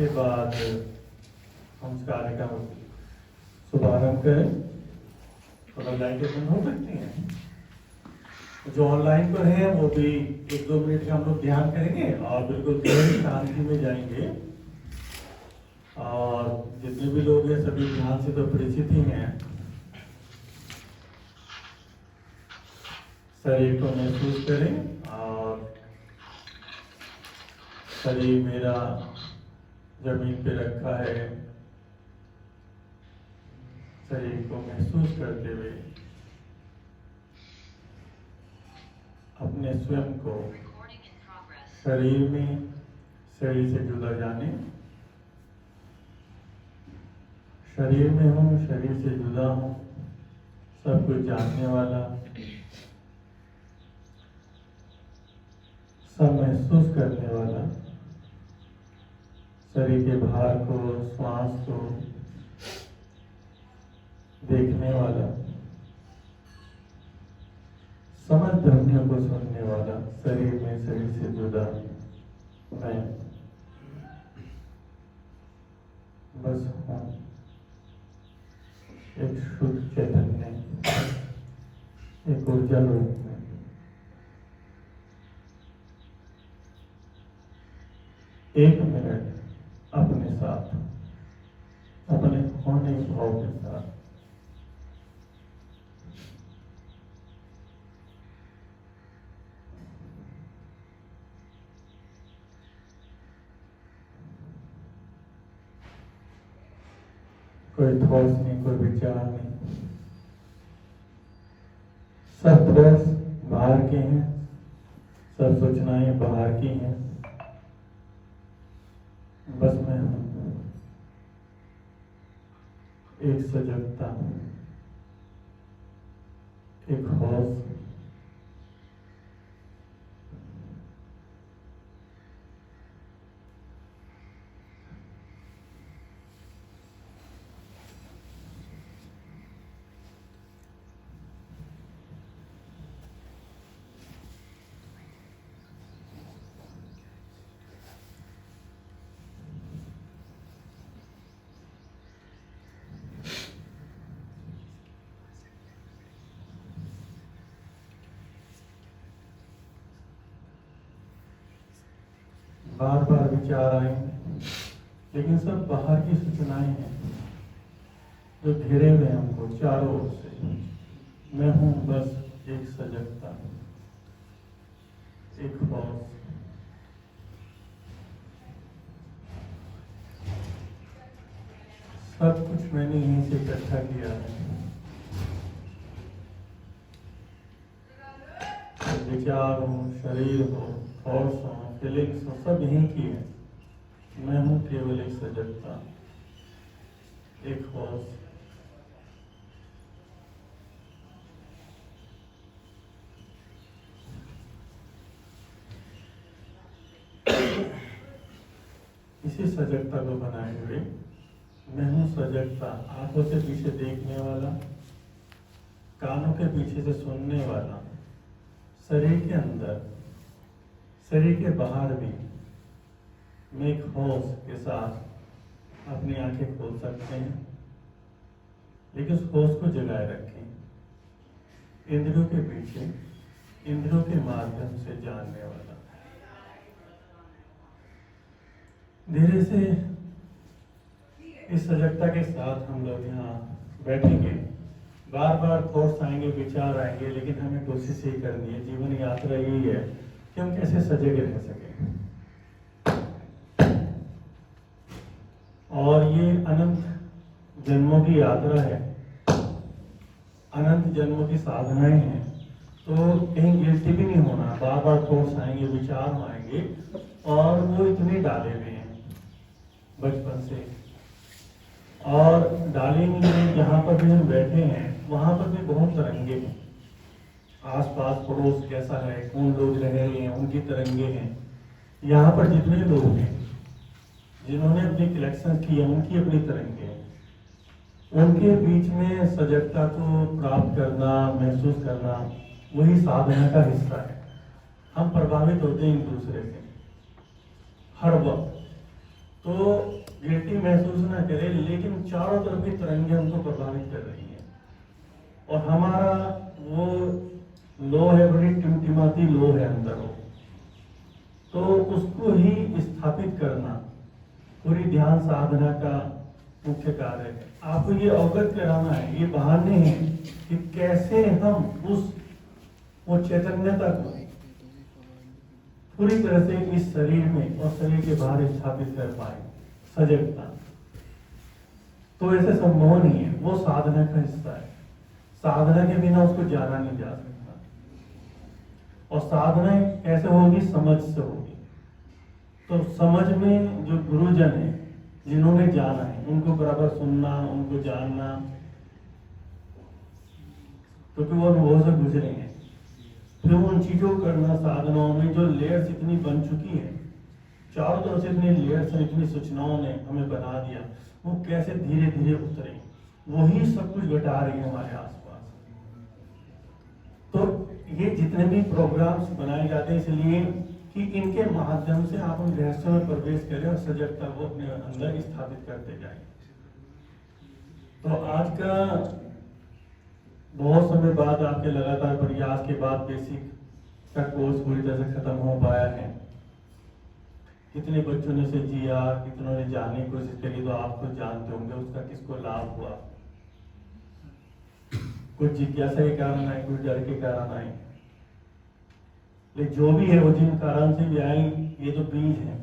इसके बाद हम इस कार्य का शुभारंभ करें। थोड़ा लाइटें बंद हो सकती हैं। जो ऑनलाइन पर हैं वो भी 1-2 मिनट का हम लोग ध्यान करेंगे और बिल्कुल गहरी शांति में जाएंगे। और जितने भी लोग हैं सभी ध्यान से तो परिचित ही हैं। शरीर को महसूस करें और शरीर मेरा जमीन पे रखा है, शरीर को महसूस करते हुए अपने स्वयं को शरीर में शरीर से जुदा जाने, शरीर में हूँ, शरीर से जुदा हूँ, सब कुछ जानने वाला, सब महसूस करने वाला, शरीर के भार को, श्वास को देखने वाला, समस्त ध्वनियों को सुनने वाला, शरीर में शरीर से जुदा मैं बस हूँ। एक शुद्ध चैतन्य, एक ऊर्जा रूप में एक मिनट अपने साथ, अपने होने भाव के साथ कोई थॉट्स नहीं, कोई विचार नहीं, सब थॉट्स बाहर के हैं, सब सूचनाएं बाहर की हैं, बस मैं हूं। एक सजगता, एक होश, बार बार विचार आएंगे, लेकिन सब बाहर की सूचनाएं हैं जो घेरे हुए हैं हमको चारों ओर से। मैं हूं बस एक सजगता, एक होश, सब कुछ मैंने यहीं से इकट्ठा किया है। विचार हो, शरीर हो, थॉट्स हो, फीलिंग्स हो, सब यहीं की है। मैं हूं केवल एक सजगता, एक होश। इसी सजगता को बनाए हुए मैं हूं सजगता, आंखों से पीछे देखने वाला, कानों के पीछे से सुनने वाला, शरीर के अंदर, शरीर के बाहर भी मैं एक होश के साथ अपनी आंखें खोल सकते हैं, लेकिन उस होश को जगाए रखें। इंद्रियों के पीछे, इंद्रियों के माध्यम से जानने वाला। धीरे से इस सजगता के साथ हम लोग यहाँ बैठेंगे। बार बार थॉट्स आएंगे, विचार आएंगे, लेकिन हमें कोशिश ही करनी है, जीवन यात्रा यही है कि हम कैसे सजग रह सकें। और ये अनंत जन्मों की यात्रा है, अनंत जन्मों की साधनाएं हैं, तो कहीं गिल्टी भी नहीं होना। बार बार थॉट्स आएंगे, विचार आएंगे, और वो इतने डाले हुए हैं बचपन से, और डालेंगे जहाँ पर भी हम बैठे हैं वहाँ पर भी बहुत तरंगे हैं। आसपास पड़ोस कैसा है, कौन लोग रह रहे हैं, उनकी तरंगे हैं। यहाँ पर जितने लोग हैं जिन्होंने अपनी कलेक्शन की है, उनकी अपनी तरंगे हैं। उनके बीच में सजगता को प्राप्त करना, महसूस करना, वही साधना का हिस्सा है। हम प्रभावित होते हैं एक दूसरे से हर वक्त। तो महसूस ना करे, लेकिन चारों तरफ की तरंगें हमको प्रभावित कर रही हैं। और हमारा वो लो है, बड़ी टिमटिमाती लो है अंदर हो, तो उसको ही स्थापित करना पूरी ध्यान साधना का मुख्य कार्य है। आपको ये अवगत कराना है, ये बहाने हैं कि कैसे हम वो चैतन्यता को पूरी तरह से इस शरीर में और शरीर के बाहर स्थापित कर पाए, सजगता। तो ऐसे संभव नहीं है, वो साधना का हिस्सा है। साधना के बिना उसको जाना नहीं जा सकता। और साधना कैसे होगी? समझ से होगी। तो समझ में जो गुरुजन है, जिन्होंने जाना है, उनको बराबर सुनना, उनको जानना, क्योंकि वो अनुभव से गुजरे हैं। फिर उन चीजों को करना, साधनाओं में जो लेयर्स इतनी बन चुकी है, चारों तरफ से इतनी लेयर्स हैं, इतनी सूचनाओं ने हमें बना दिया, वो कैसे धीरे धीरे उतरे, वही सब कुछ घटा रही है हमारे आसपास। तो ये जितने भी प्रोग्राम्स बनाए जाते हैं इसलिए कि इनके माध्यम से आप उन रहस्यों में प्रवेश करें और सजगता को अपने अंदर स्थापित करते जाएं। तो आज का बहुत समय बाद, आपके लगातार प्रयास के बाद बेसिक का कोर्स पूरी तरह से खत्म हो पाया है। कितने बच्चों ने से जिया, कितनों ने जानने की कोशिश करी, तो आप तो जानते होंगे उसका किसको लाभ हुआ। कुछ जिज्ञासा के कारण आए, कुछ डर के कारण आए, लेकिन जो भी है वो जिन कारण से भी आए, ये जो बीज है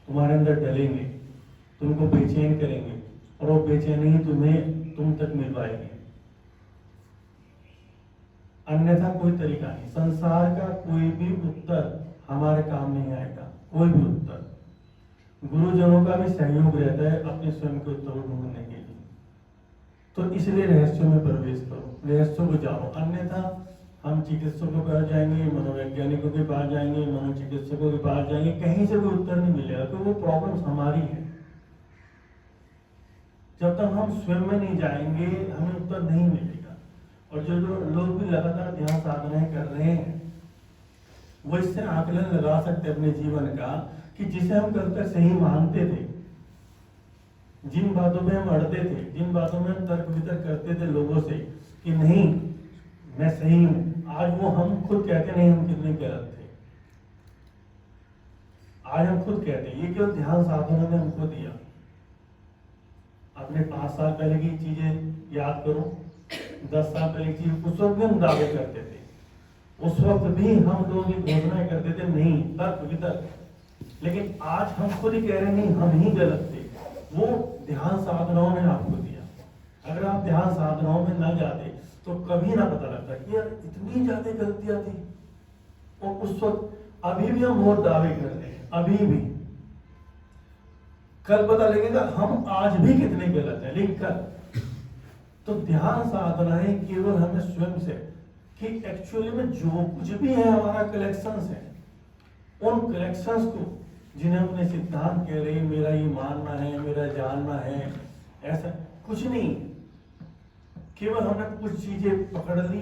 तुम्हारे अंदर डलेंगे, तुमको बेचैन करेंगे, और वो बेचैनी ही तुम्हें तुम तक मिलवाएगी। अन्यथा कोई तरीका नहीं। संसार का कोई भी उत्तर हमारे काम नहीं आएगा, कोई भी उत्तर। गुरुजनों का भी सहयोग रहता है अपने स्वयं के उत्तर ढूंढने के लिए। तो इसलिए रहस्यों में प्रवेश करो, रहस्यों को जानो। अन्यथा हम चिकित्सकों के पास जाएंगे, मनोवैज्ञानिकों के पास जाएंगे, मनोचिकित्सकों के पास जाएंगे, कहीं से कोई उत्तर नहीं मिलेगा, क्योंकि वो प्रॉब्लम हमारी है। जब तक हम स्वयं में नहीं जाएंगे हमें उत्तर नहीं मिलेगा। और जो लोग भी लगातार ध्यान साधनाएं कर रहे हैं, वो इससे आकलन लगा सकते अपने जीवन का कि जिसे हम कल तक सही मानते थे, जिन बातों में हम अड़ते थे, जिन बातों में हम तर्क वितर्क करते थे लोगों से कि नहीं मैं सही हूं, आज वो हम खुद कहते नहीं हम कितने गलत थे। आज हम खुद कहते हैं, ये केवल ध्यान साधना ने हमको दिया। अपने 5 साल पहले की चीजें याद करो, 10 साल पहले की चीज, उस वक्त भी हम दावे करते थे, उस वक्त भी हम लोग ये घोषणाएं करते थे नहीं तर्क वितर्क, लेकिन आज हम खुद ही कह रहे नहीं हम ही गलत थे। वो ध्यान साधनाओं ने आपको दिया। अगर आप ध्यान साधनाओं में ना जाते तो कभी ना पता लगता कि यार इतनी ज्यादा गलतियां थी। और उस वक्त अभी भी हम बहुत दावे कर रहे हैं, अभी भी। कल पता लगेगा हम आज भी कितने गलत हैं, लेकिन कल। तो ध्यान साधनाएं केवल हमें स्वयं से कि एक्चुअली में जो कुछ भी है हमारा कलेक्शंस है, उन कलेक्शंस को जिन्हें अपने सिद्धांत कह रहे हैं, मेरा ये मानना है, मेरा जानना है, ऐसा कुछ नहीं। केवल हमने कुछ चीजें पकड़ ली,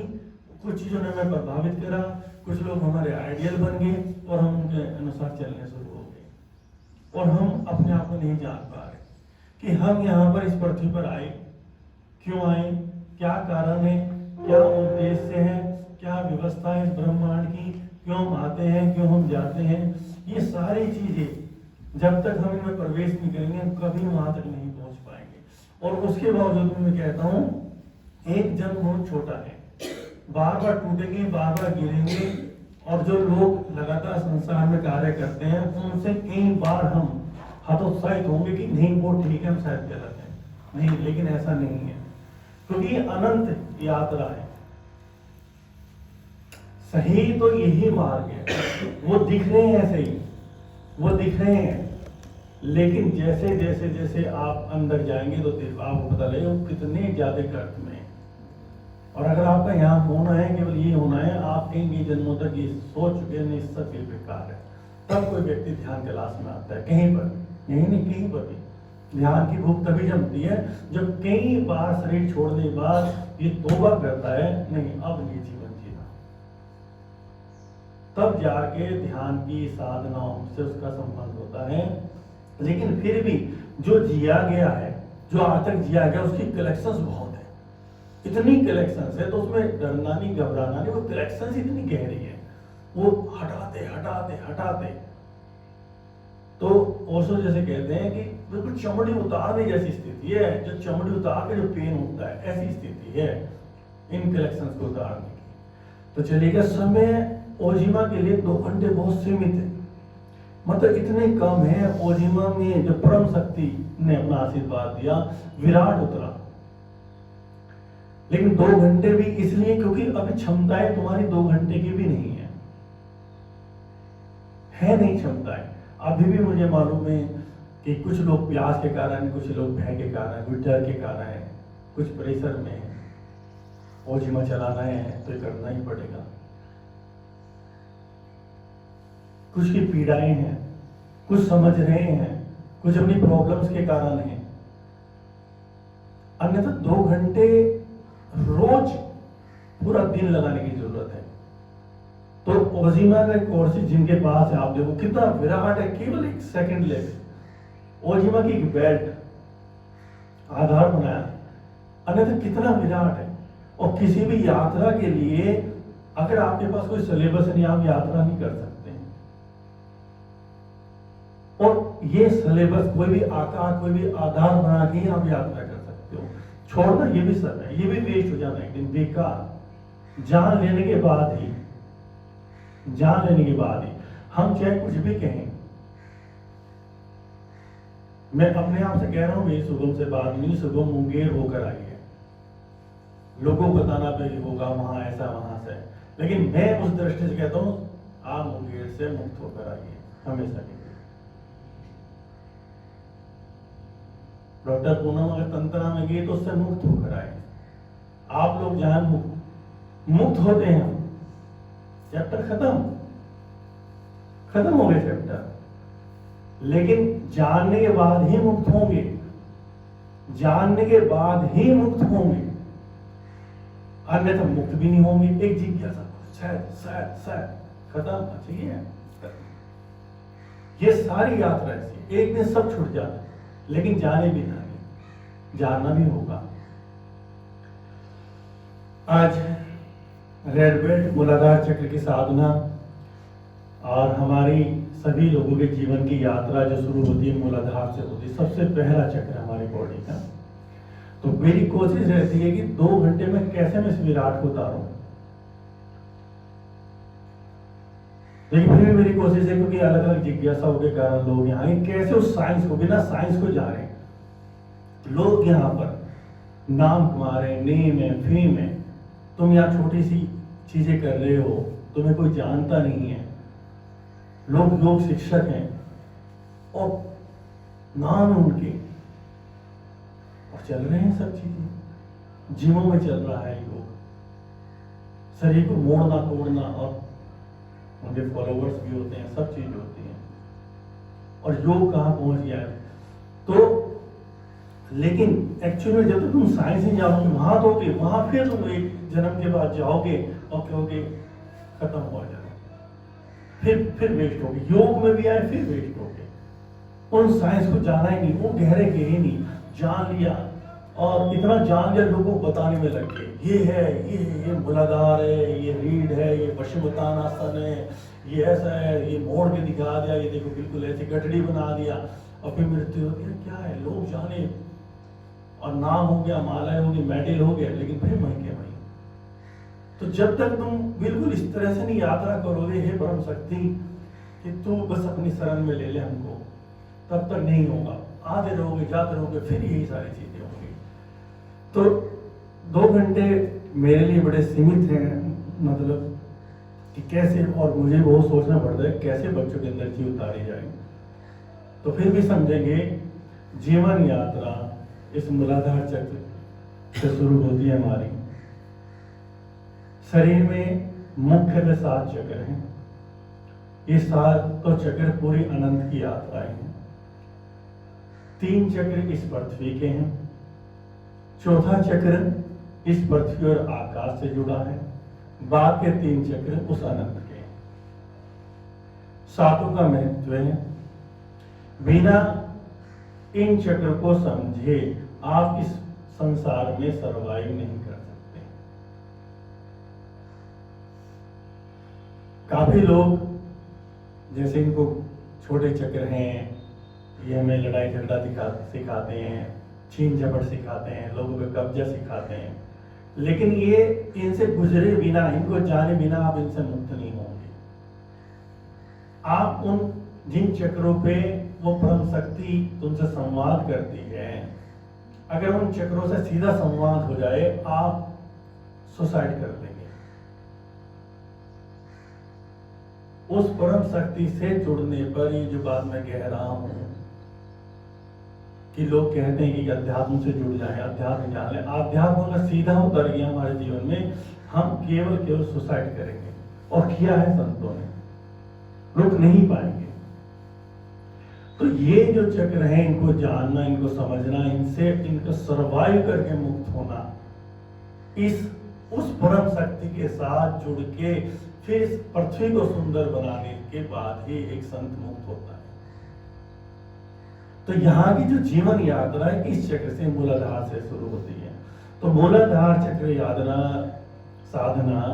कुछ चीजों ने हमें प्रभावित करा, कुछ लोग हमारे आइडियल बन गए और हम उनके अनुसार चलने शुरू हो गए। और हम अपने आप को नहीं जान पा रहे कि हम यहाँ पर इस पृथ्वी पर आए, क्यों आए, क्या कारण है, क्या उद्देश्य है, क्या व्यवस्था है इस ब्रह्मांड की, क्यों हम आते हैं, क्यों हम जाते हैं। ये सारी चीजें जब तक हम इनमें प्रवेश नहीं करेंगे हम कभी वहां तक नहीं पहुंच पाएंगे। और उसके बावजूद मैं कहता हूं एक जन्म बहुत छोटा है, बार बार टूटेंगे, बार बार गिरेंगे। और जो लोग लगातार संसार में कार्य करते हैं उनसे कई बार हम हतोत्साहित होंगे कि नहीं वो ठीक है, हम शायद गलत है। नहीं, लेकिन ऐसा नहीं है, क्योंकि ये अनंत यात्रा है। सही तो यही मार्ग है, वो दिख रहे हैं ऐसे ही, वो दिख रहे हैं। लेकिन जैसे जैसे जैसे आप अंदर जाएंगे तो आपको पता लगेगा वो कितने ज्यादा गर्त में है। और अगर आपका यहाँ होना है, केवल ये होना है, आप कहीं जन्मों तक ये सोच चुके हैं नहीं सब बेकार है, तब कोई व्यक्ति ध्यान क्लास में आता है। कहीं पर, यही नहीं कहीं पर भी ध्यान की भूख तभी जमती है जब कई बार शरीर छोड़ने के बाद ये तौबा करता है नहीं अब ये जीवन जीना, तब जाके ध्यान की साधनाओं से उसका संबंध होता है। लेकिन फिर भी जो जिया गया है, जो आज तक जिया गया, उसकी कलेक्शंस बहुत है, इतनी कलेक्शंस है, तो उसमें डरना नहीं, घबराना नहीं, वो कलेक्शंस इतनी गहरी है, वो हटाते हटाते हटाते, तो ओशो जैसे कहते हैं कि बिल्कुल चमड़ी उतारने जैसी स्थिति है, जो चमड़ी उतार के जो पेन होता है, ऐसी स्थिति है इन कलेक्शंस को उतारने की। तो चलिएगा, समय ओजिमा के लिए 2 घंटे बहुत सीमित है, मतलब इतने कम है। ओजिमा में जो परम शक्ति ने अपना आशीर्वाद दिया, विराट उतरा, लेकिन 2 घंटे भी इसलिए क्योंकि अभी क्षमताएं तुम्हारी 2 घंटे की भी नहीं है नहीं क्षमताएं। अभी भी मुझे मालूम है कि कुछ लोग प्यास के कारण, कुछ लोग भय के कारण, कुछ डर के कारण, कुछ प्रेशर में है, ओजिमा चलाना है तो करना ही पड़ेगा। कुछ की पीड़ाएं हैं, कुछ समझ रहे हैं, कुछ अपनी प्रॉब्लम्स के कारण है, अन्यथा 2 घंटे रोज पूरा दिन लगाने की जरूरत है। तो ओजिमा का कोर्स जिनके पास है, आप देखो कितना विराट है, केवल 1 सेकंड ले ओजिमा की एक बेल्ट आधार बनाया, अन्यथा कितना विराट है। और किसी भी यात्रा के लिए अगर आपके पास कोई सिलेबस नहीं, आप यात्रा नहीं कर सकते हैं। और ये सिलेबस कोई भी आकार, कोई भी आधार बना के ही आप यात्रा कर सकते हो। छोड़ना ये भी सब है, ये भी वेस्ट हो जाना एक दिन, बेकार। जान लेने के बाद ही हम चाहे कुछ भी कहें, मैं अपने आप से कह रहा हूं, मेरी शुभम से बात नहीं, शुभम मुंगेर होकर आई है, लोगों को बताना पे होगा वहां ऐसा वहां से, लेकिन मैं उस दृष्टि से कहता हूं, आप मुंगेर से मुक्त होकर आइए हमेशा के लिए। डॉक्टर पूनम अगर तंत्रा में गए तो उससे मुक्त होकर आए। आप लोग जहां मुक्त होते हैं, चैप्टर खत्म हो गए चैप्टर, लेकिन जानने के बाद ही मुक्त होंगे, जानने के बाद ही मुक्त होंगे, अन्यथा मुक्त भी नहीं होंगे। एक जिज्ञासा, शायद खत्म, अच्छा ये है। ये सारी यात्रा ऐसी, एक दिन सब छूट जाता है, लेकिन जाने भी नहीं, जानना भी होगा। आज रेड बेल्ट मूलाधार चक्र की साधना और हमारी सभी लोगों के जीवन की यात्रा जो शुरू होती है मूलाधार से होती है, सबसे पहला चक्र हमारी बॉडी का। तो मेरी कोशिश रहती है कि 2 घंटे में कैसे मैं इस विराट को उतारूं, लेकिन फिर भी मेरी कोशिश है, क्योंकि अलग अलग जिज्ञासाओं के कारण लोग यहाँ कैसे उस साइंस को, बिना साइंस को जाने लोग यहाँ पर नाम कमा रहे, नेम है, फेम है। तुम यहाँ छोटी सी चीजें कर रहे हो, तुम्हें कोई जानता नहीं है, लोग योग शिक्षक हैं और नाम है उनके, और चल रहे हैं सब चीजें, जिमों में चल रहा है योग, शरीर को मोड़ना तोड़ना, और उनके फॉलोवर्स भी होते हैं, सब चीज होती है, और योग कहाँ पहुंच गया है। तो लेकिन एक्चुअली में जब तक तुम साइंस नहीं जाओगे, वहां दोगे, वहां फिर तुम एक जन्म के बाद जाओगे और कहोगे खत्म हो जाए, फिर वेस्ट होगी। योग में भी आए फिर वेस्ट होगे। उन साइंस को जाना ही नहीं, वो गहरे गए नहीं, जान लिया और इतना जान लिया, लोगों को बताने में लग गए, ये है, ये मूलाधार है, ये रीढ़ है, ये पश्चिमोत्तानासन है, ये ऐसा है, ये मोड़ के दिखा दिया, ये देखो बिल्कुल ऐसी गठड़ी बना दिया, और फिर मृत्यु होती है। क्या है, लोग जाने, और नाम हो गया, मालाएं हो गई, मेडल हो गया, लेकिन फिर वहीं के वहीं। तो जब तक तुम बिल्कुल इस तरह से नहीं यात्रा करोगे, हे परम शक्ति, कि तू बस अपनी शरण में ले ले हमको, तब तक नहीं होगा। आते रहोगे, जाते रहोगे, फिर यही सारी चीजें होंगी। तो 2 घंटे मेरे लिए बड़े सीमित हैं, मतलब कि कैसे, और मुझे बहुत सोचना पड़ता है कैसे बच्चों के अंदर चीज उतारी जाए। तो फिर भी समझेंगे, जीवन यात्रा इस मूलाधार चक्र से शुरू होती है हमारी। शरीर में मुख्यतः 7 चक्र हैं। ये 7 तो चक्र पूरी अनंत की यात्राएं हैं। 3 चक्र इस पृथ्वी के हैं, चौथा चक्र इस पृथ्वी और आकाश से जुड़ा है, बाकी 3 चक्र उस अनंत के हैं। 7 का महत्व है, बिना इन चक्र को समझे, आप इस संसार में सरवाइव नहीं कर सकते। काफी लोग जैसे इनको छोटे चक्र हैं, ये हमें लड़ाई झगड़ा सिखाते हैं, छीन झपट सिखाते हैं, लोगों पे कब्जा सिखाते हैं, लेकिन ये इनसे गुजरे बिना, इनको जाने बिना आप इनसे मुक्त नहीं होंगे। आप उन जिन चक्रों पे वो परम शक्ति तुमसे संवाद करती है, अगर उन चक्रों से सीधा संवाद हो जाए, आप सुसाइड कर देंगे। उस परम शक्ति से जुड़ने पर ये जो बात मैं कह रहा हूं कि लोग कहते हैं कि अध्यात्म से जुड़ जाएं, अध्यात्म जान लें, अध्यात्म अगर सीधा उतर गया हमारे जीवन में, हम केवल सुसाइड करेंगे। और किया है संतों ने, रुक नहीं पाएंगे। तो ये जो चक्र है, इनको जानना, इनको समझना, इनसे इनको सरवाइव करके मुक्त होना, उस परम शक्ति के साथ जुड़ के फिर इस पृथ्वी को सुंदर बनाने के बाद ही एक संत मुक्त होता है। तो यहाँ की जो जीवन यात्रा है, इस चक्र से, मूलाधार से शुरू होती है। तो मूलाधार चक्र यात्रा साधना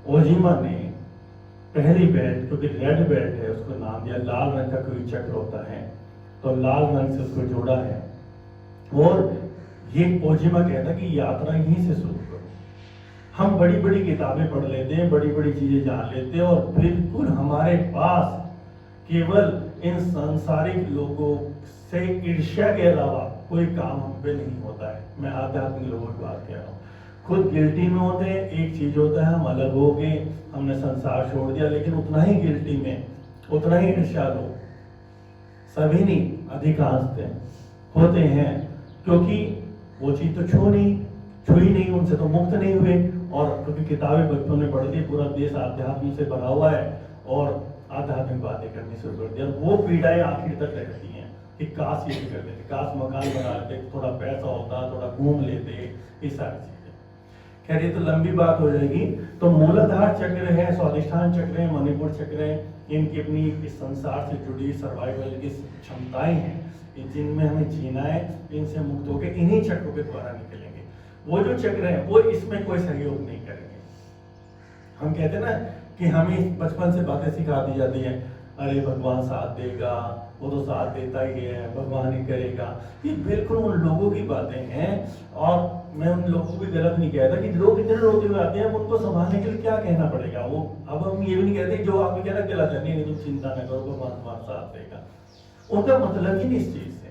ओजिमा ने पहली बेल्ट, क्योंकि रेड बेल्ट है, उसको नाम दिया, लाल रंग का कोई चक्र होता है तो लाल रंग से उसको जोड़ा है। और ये ओजिमा कहता है कि यात्रा यहीं से शुरू करो। हम बड़ी बड़ी किताबें पढ़ लेते हैं, बड़ी बड़ी चीजें जान लेते हैं, और बिल्कुल हमारे पास केवल इन सांसारिक लोगों से ईर्ष्या के अलावा कोई काम हम पे नहीं होता है। मैं आध्यात्मिक लोगों की बात कह रहा हूँ। खुद गिल्टी में होते हैं, एक चीज होता है हम अलग हो गए, हमने संसार छोड़ दिया, लेकिन उतना ही गिल्टी में, उतना ही ईर्ष्या लोग सभी नहीं, अधिकांश होते हैं, क्योंकि वो चीज तो छुई नहीं, उनसे तो मुक्त नहीं हुए। और क्योंकि किताबें बच्चों ने पढ़ दी, पूरा देश आध्यात्म से भरा हुआ है और आध्यात्मिक बातें करनी शुरू कर दिया। वो पीड़ाएं आखिर तक रहती हैं कि काश ये भी कर लेते, काश मकान बना लेते, थोड़ा पैसा होता, थोड़ा घूम लेते, ये सारी चीजें। खैर ये तो लंबी बात हो जाएगी। तो मूलाधार चक्र है, स्वादिष्ठान चक्र है, मणिपुर चक्र है, इनकी अपनी इस संसार से जुड़ी सर्वाइवल की क्षमताएं हैं, जिनमें हमें जीना है। इनसे मुक्त होकर इन्हीं चक्रों के द्वारा निकलेंगे। वो जो चक्र है वो इसमें कोई सहयोग नहीं करेंगे। हम कहते हैं ना कि हमें बचपन से बातें सिखा दी जाती है, अरे भगवान साथ देगा, वो तो साथ देता ही है, भगवान ही करेगा। ये बिल्कुल उन लोगों की बातें हैं। और मैं उन लोगों को भी गलत नहीं कहता कि लोग इतने रोते हुए आते हैं, उनको संभालने के लिए क्या कहना पड़ेगा। वो अब हम ये भी नहीं कहते जो आपने कह रहा गलत है, नहीं तुम चिंता न करो, भगवान तुम्हारा साथ देगा। उनका मतलब ही नहीं इस चीज से।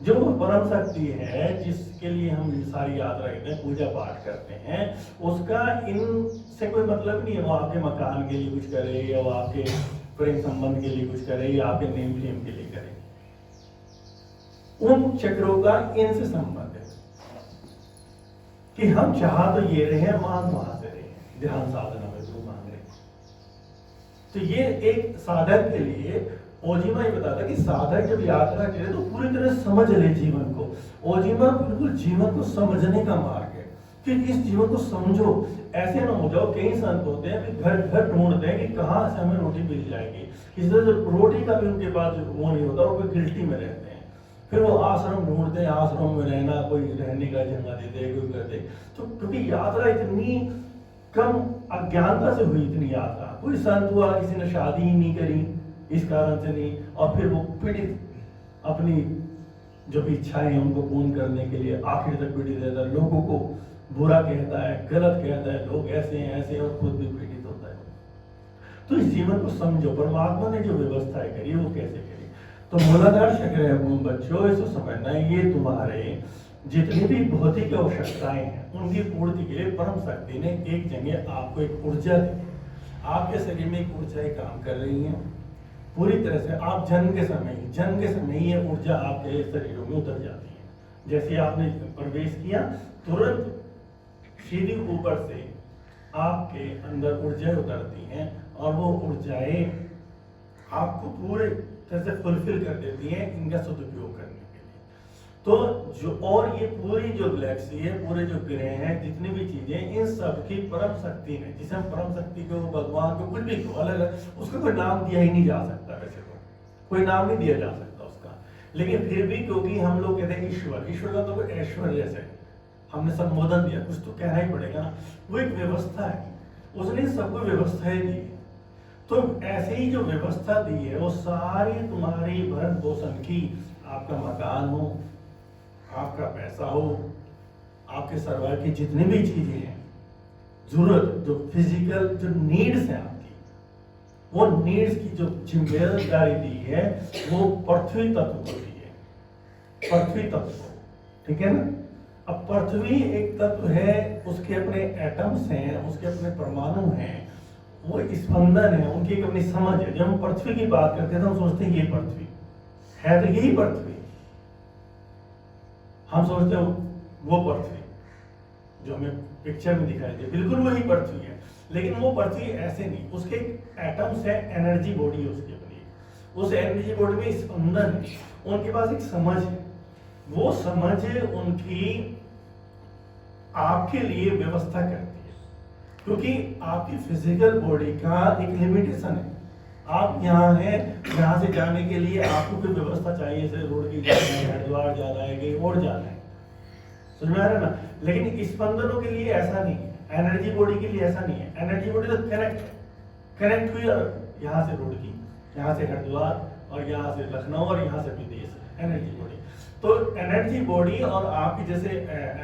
जो परम शक्ति है, जिसके लिए हम सारी यात्रा करते हैं, पूजा पाठ करते हैं, उसका इनसे कोई मतलब नहीं है। वो आपके मकान के लिए कुछ करे, या वो आपके प्रेम संबंध के लिए कुछ करे, या आपके नेम फेम के लिए करे। उन चक्रों का इनसे संबंध है कि हम चाह तो ये रहे, मान वहां से रहे, ध्यान साधना में जो मान रहे। तो ये एक साधक के लिए ओजिमा ये बताता है कि साधक जब यात्रा करे तो पूरी तरह समझ ले जीवन को। ओजिमा बिल्कुल जीवन को समझने का मार्ग है कि इस जीवन को समझो। ऐसे ना हो जाओ, कई संत होते हैं कि घर घर ढूंढते हैं कि कहाँ से हमें रोटी मिल जाएगी, किसी तरह रोटी का भी उनके पास वो नहीं होता, वो गिल्टी में रहते हैं। फिर वो आश्रम ढूंढते हैं, आश्रम में रहना, कोई रहने का जगह देते, कोई करते। तो क्योंकि यात्रा इतनी कम अज्ञानता से हुई, इतनी यात्रा, कोई संत हुआ किसी ने शादी ही नहीं करी इस कारण से नहीं, और फिर वो पीड़ित अपनी जो भी इच्छाएं हैं उनको पूर्ण करने के लिए आखिर तक पीड़ित रहता है, लोगों को बुरा कहता है, गलत कहता है, लोग ऐसे हैं ऐसे हैं, और खुद भी पीड़ित होता है। तो इस जीवन को समझो, परमात्मा ने जो व्यवस्थाएं करी वो कैसे करी। तो मूलाधार चक्र है बच्चों, इसको समझना है, ये तुम्हारे जितनी भी भौतिक आवश्यकताएं हैं उनकी पूर्ति के लिए परम शक्ति ने एक जगह आपको एक ऊर्जा दी। आपके शरीर में एक ऊर्जा काम कर रही है पूरी तरह से। आप जन्म के समय ही ये ऊर्जा आपके शरीरों में उतर जाती है। जैसे आपने प्रवेश किया, तुरंत सीधी ऊपर से आपके अंदर ऊर्जाएं उतरती हैं, और वो ऊर्जाएं आपको पूरे तरह से फुलफिल कर देती हैं इनका सदुपयोग करने के लिए। तो जो और ये पूरी जो गैलेक्सी है, पूरे जो ग्रह हैं, जितनी भी चीजें, इन सब की परम शक्ति ने, जिसे हम परम शक्ति को, भगवान को, कुछ भी को अलग अलग, उसका कोई नाम दिया ही नहीं जा सकता। वैसे तो कोई नाम नहीं दिया जा सकता उसका, लेकिन फिर भी क्योंकि हम लोग कहते हैं ईश्वर, ईश्वर का तो कोई ऐश्वर्य से हमने संबोधन दिया, कुछ तो कहना ही पड़ेगा ना। वो एक व्यवस्था है, उसने सबको व्यवस्थाएं दी। तो ऐसे ही जो व्यवस्था दी है वो सारी तुम्हारी भरण पोषण की, आपका मकान हो, आपका पैसा हो, आपके सर्वाइव की जितनी भी चीजें हैं, जरूरत जो फिजिकल जो नीड्स है आपकी, वो नीड्स की जो जिम्मेदारी दी है वो पृथ्वी तत्व को दी है, पृथ्वी तत्व को, ठीक है ना। अब पृथ्वी एक तत्व है, उसके अपने एटम्स हैं, उसके अपने परमाणु हैं, वो स्पंदन है, उनकी एक अपनी समझ है। जब हम पृथ्वी की बात करते हैं तो हम सोचते हैं ये पृथ्वी है, तो यही पृथ्वी, हम सोचते हैं वो पृथ्वी जो हमें पिक्चर में दिखाई दे, बिल्कुल वही पृथ्वी है। लेकिन वो पृथ्वी ऐसे नहीं, उसके एटम्स है, एनर्जी बॉडी है उसकी अपनी, उस एनर्जी बॉडी में स्पंदन है, उनके पास एक समझ है, वो समझ उनकी आपके लिए व्यवस्था करती है, क्योंकि आपकी फिजिकल बॉडी का एक लिमिटेशन है। आप यहाँ हैं, यहाँ से जाने के लिए आपको कोई व्यवस्था चाहिए, जैसे रोड की जाना है, हरिद्वार जाना है, कहीं और जाना है, समझ में आ रहा है ना। लेकिन स्पंदनों के लिए ऐसा नहीं है, एनर्जी बॉडी के लिए ऐसा नहीं है। एनर्जी बॉडी तो कनेक्ट हुई यहाँ से रोड की, यहाँ से हरिद्वार, और यहाँ से लखनऊ, और यहाँ से विदेश, एनर्जी बॉडी। तो एनर्जी बॉडी और आपकी जैसे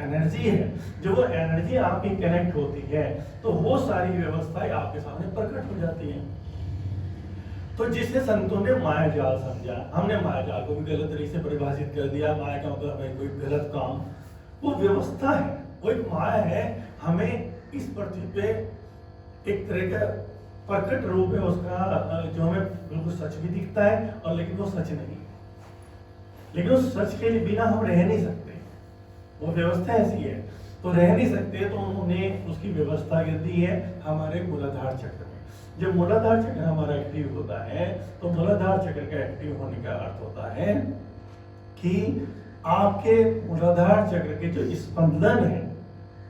एनर्जी है, जो वो एनर्जी आपकी कनेक्ट होती है, तो वो सारी व्यवस्थाएं आपके सामने प्रकट हो जाती हैं। तो जिससे संतों ने माया जाल समझा, हमने माया जाल को भी गलत तरीके से परिभाषित कर दिया। माया का मतलब है कोई गलत काम, वो व्यवस्था है, वो एक माया है। हमें इस पृथ्वी पे एक तरह का प्रकट रूप है उसका, जो हमें बिल्कुल सच भी दिखता है, और लेकिन वो सच नहीं, लेकिन उस सच के बिना हम रह नहीं सकते, वो व्यवस्था ऐसी है, तो रह नहीं सकते। तो उन्होंने उसकी व्यवस्था कर दी है हमारे मूलाधार चक्र में। जब मूलाधार चक्र हमारा एक्टिव होता है, तो मूलाधार चक्र का एक्टिव होने का अर्थ होता है कि आपके मूलाधार चक्र के जो स्पंदन है,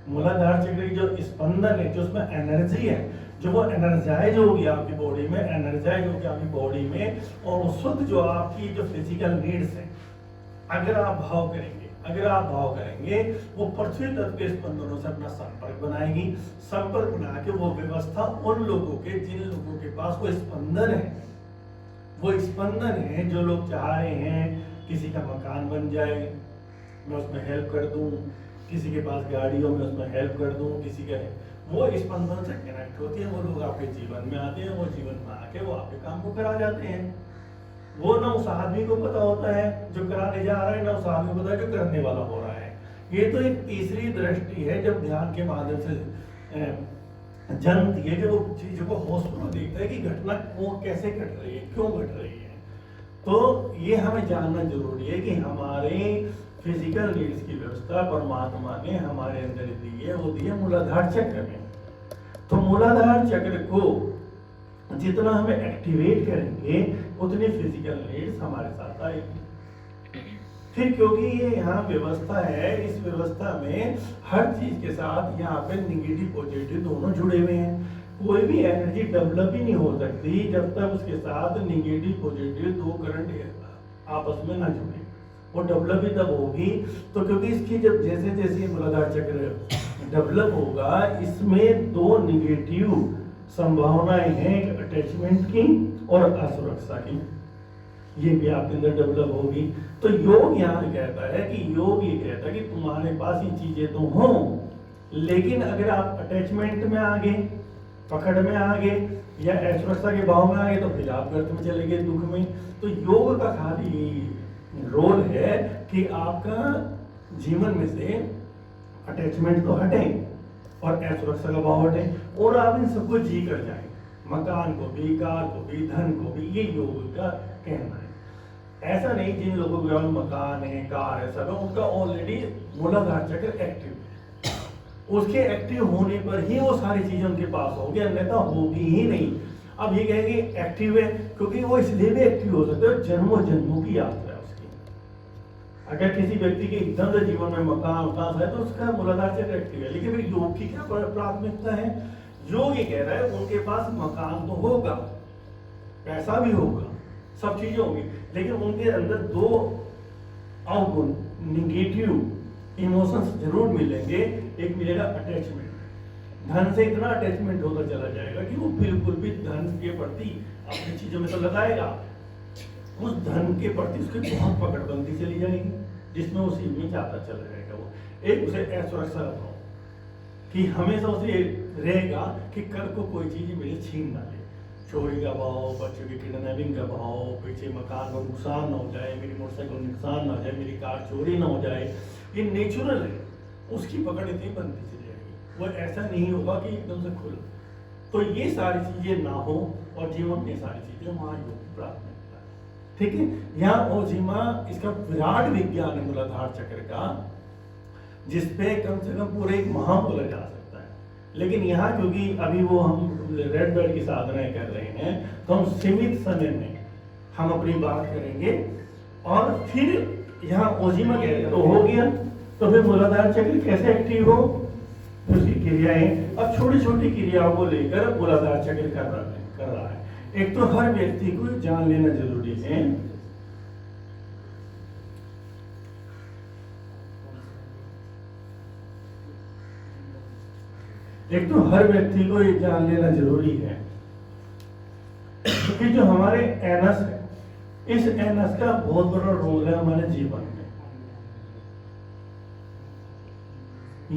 मूलाधार चक्र की जो स्पंदन है, जो उसमें एनर्जी है, जो वो एनर्जाइज होगी आपकी बॉडी में, एनर्जाइज होगी आपकी बॉडी में, और उस वक्त जो आपकी जो फिजिकल नीड्स है, अगर आप भाव करेंगे, वो पृथ्वी तत्व के स्पंदनों से अपना संपर्क बनाएगी। संपर्क बना के वो व्यवस्था उन लोगों के, जिन लोगों के पास वो स्पंदन है, वो स्पंदन है, जो लोग चाह रहे हैं किसी का मकान बन जाए, मैं उसमें हेल्प कर दूं, किसी के पास गाड़ी हो, मैं उसमें हेल्प कर दूं, किसी का, वो स्पंदन से कनेक्ट होती है। वो लोग आपके जीवन में आते हैं, वो जीवन में आके वो आपके काम को करा जाते हैं। वो ना उस आदमी को पता होता है जो कराने जा रहा है, ना उस आदमी को पता है जो करने वाला हो रहा है। ये तो एक तीसरी दृष्टि है जब ध्यान के माध्यम से जन्मती है, जो वो चीजों को होशपूर्वक देखता है कि घटना वो कैसे घट रही है, क्यों घट रही है। तो ये हमें जानना जरूरी है कि हमारे फिजिकल नीड्स की व्यवस्था परमात्मा ने हमारे अंदर दी है, वो दी है मूलाधार चक्र में। तो मूलाधार चक्र को जितना हमें एक्टिवेट करेंगे, उतनी फिजिकल नीड्स हमारे साथ आएगी। फिर क्योंकि ये यहाँ व्यवस्था है, इस व्यवस्था में हर चीज के साथ यहाँ पे निगेटिव पॉजिटिव दोनों जुड़े हुए हैं। कोई भी एनर्जी डेवलप ही नहीं हो सकती जब तक उसके साथ निगेटिव पॉजिटिव दो करंट आपस में ना जुड़े। वो डेवलप ही तब होगी, तो क्योंकि इसकी जब जैसे जैसे मूलाधार चक्र डेवलप होगा, इसमें दो निगेटिव संभावनाएं हैं, अटैचमेंट की और असुरक्षा की, ये भी आपके अंदर डेवलप होगी। तो योग यहाँ कहता है कि योग ये कहता है कि तुम्हारे पास ये चीजें तो हो, लेकिन अगर आप अटैचमेंट में आ गए, पकड़ में आ गए, या असुरक्षा के भाव में आ गए, तो फिर आप गर्त में चले गए, दुख में। तो योग का खाली रोल है कि आपका जीवन में से अटैचमेंट तो हटे और असुरक्षा का भाव हटे, और आप इन सबको जी कर जाए, मकान को भी, कार को भी, धन को भी। ये योग का कहना है। ऐसा नहीं जिन लोगों के पास मकान है, कार है, सब है, उनका ऑलरेडी मूलाधार चक्र एक्टिव है। उसके एक्टिव होने पर ही वो सारी चीजें उनके पास होगी, अन्यथा होगी ही नहीं। अब ये कहेंगे एक्टिव है, क्योंकि वो इसलिए भी एक्टिव हो सकते हैं, जन्मों जन्मों की यात्रा है उसकी। अगर किसी व्यक्ति के एकदम से जीवन में मकान है तो उसका मूलाधार चक्र एक्टिव है। लेकिन फिर योग की क्या प्राथमिकता है? योग ये कह रहा है उनके पास मकान तो होगा, पैसा भी होगा, सब चीजें होंगी, लेकिन उनके अंदर दो अवगुण, निगेटिव इमोशंस जरूर मिलेंगे। एक मिलेगा अटैचमेंट, धन से इतना अटैचमेंट होता चला जाएगा कि वो बिल्कुल भी धन के प्रति अपनी चीजों में तो लगाएगा, उस धन के प्रति उसकी बहुत पकड़बंदी चली जाएगी, जिसमें उसी में जाता चला जाएगा। वो एक उसे असुरक्षा भाव कि हमेशा उसे रहेगा कि कल को कोई चीज मेरे छीन ना ले, चोरी का भाव, बच्चों की किडनैपिंग का भाव, पीछे मकान को नुकसान ना हो जाए, मेरी मोटरसाइकिल को नुकसान ना हो जाए, मेरी कार चोरी ना हो जाए। ये नेचुरल है, उसकी पकड़ इतनी बनती चली जाएगी, वो ऐसा नहीं होगा कि एकदम से खुल। तो ये सारी चीजें ना हो और जीवन में सारी चीजें महायोग की प्राथमिकता है। ठीक है, यहाँ ओजिमा इसका विराट विज्ञान है मूलाधार चक्र का, जिसपे कम से कम पूरे एक माह बोला जा सकता है। लेकिन यहाँ क्योंकि अभी वो हम रेड बेल्ट की साधनाएं कर रहे हैं, तो हम सीमित समय में हम अपनी बात करेंगे। और फिर यहाँ ओजिमा कह रहे हैं तो हो गया, तो फिर मूलाधार चक्र कैसे एक्टिव हो, उसकी क्रियाएं, अब छोटी छोटी क्रियाओं को लेकर मूलाधार चक्र कर रहा है। एक तो हर व्यक्ति को जान लेना जरूरी है ये जान लेना जरूरी है कि जो हमारे एनस है, इस एनस का बहुत बड़ा रोल है हमारे जीवन में।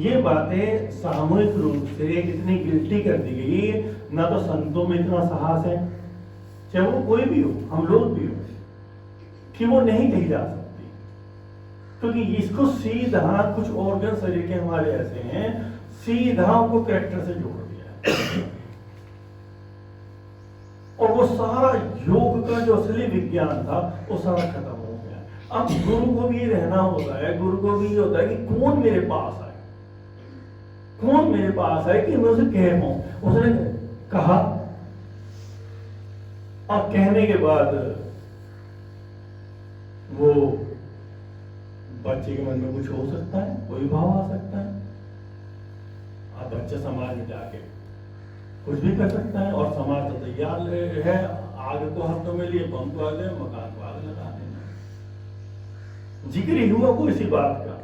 ये बातें सामूहिक रूप से इतनी गिल्टी कर दी गई, ना तो संतों में इतना साहस है, चाहे वो कोई भी हो, हम लोग भी हो, कि वो नहीं कही जा सकती, क्योंकि इसको सीधा कुछ ऑर्गन शरीर के हमारे ऐसे हैं, सीधा उनको कैरेक्टर से जोड़ दिया है। और वो सारा योग का जो असली विज्ञान था वो सारा खत्म हो गया। अब गुरु को भी रहना होता है, गुरु को भी होता है कि कौन मेरे पास आए, कौन मेरे पास आए कि मैं उसे कह पाऊं। उसने कहा और कहने के बाद वो बच्चे के मन में कुछ हो सकता है, कोई भाव आ सकता है। अब बच्चा समाज में जाके कुछ भी कर सकता है, और समाज तो तैयार है आग को हाथों में लिए बम को आगे, मकान को आग लगा देना। जिक्र ही हुआ को इसी बात का,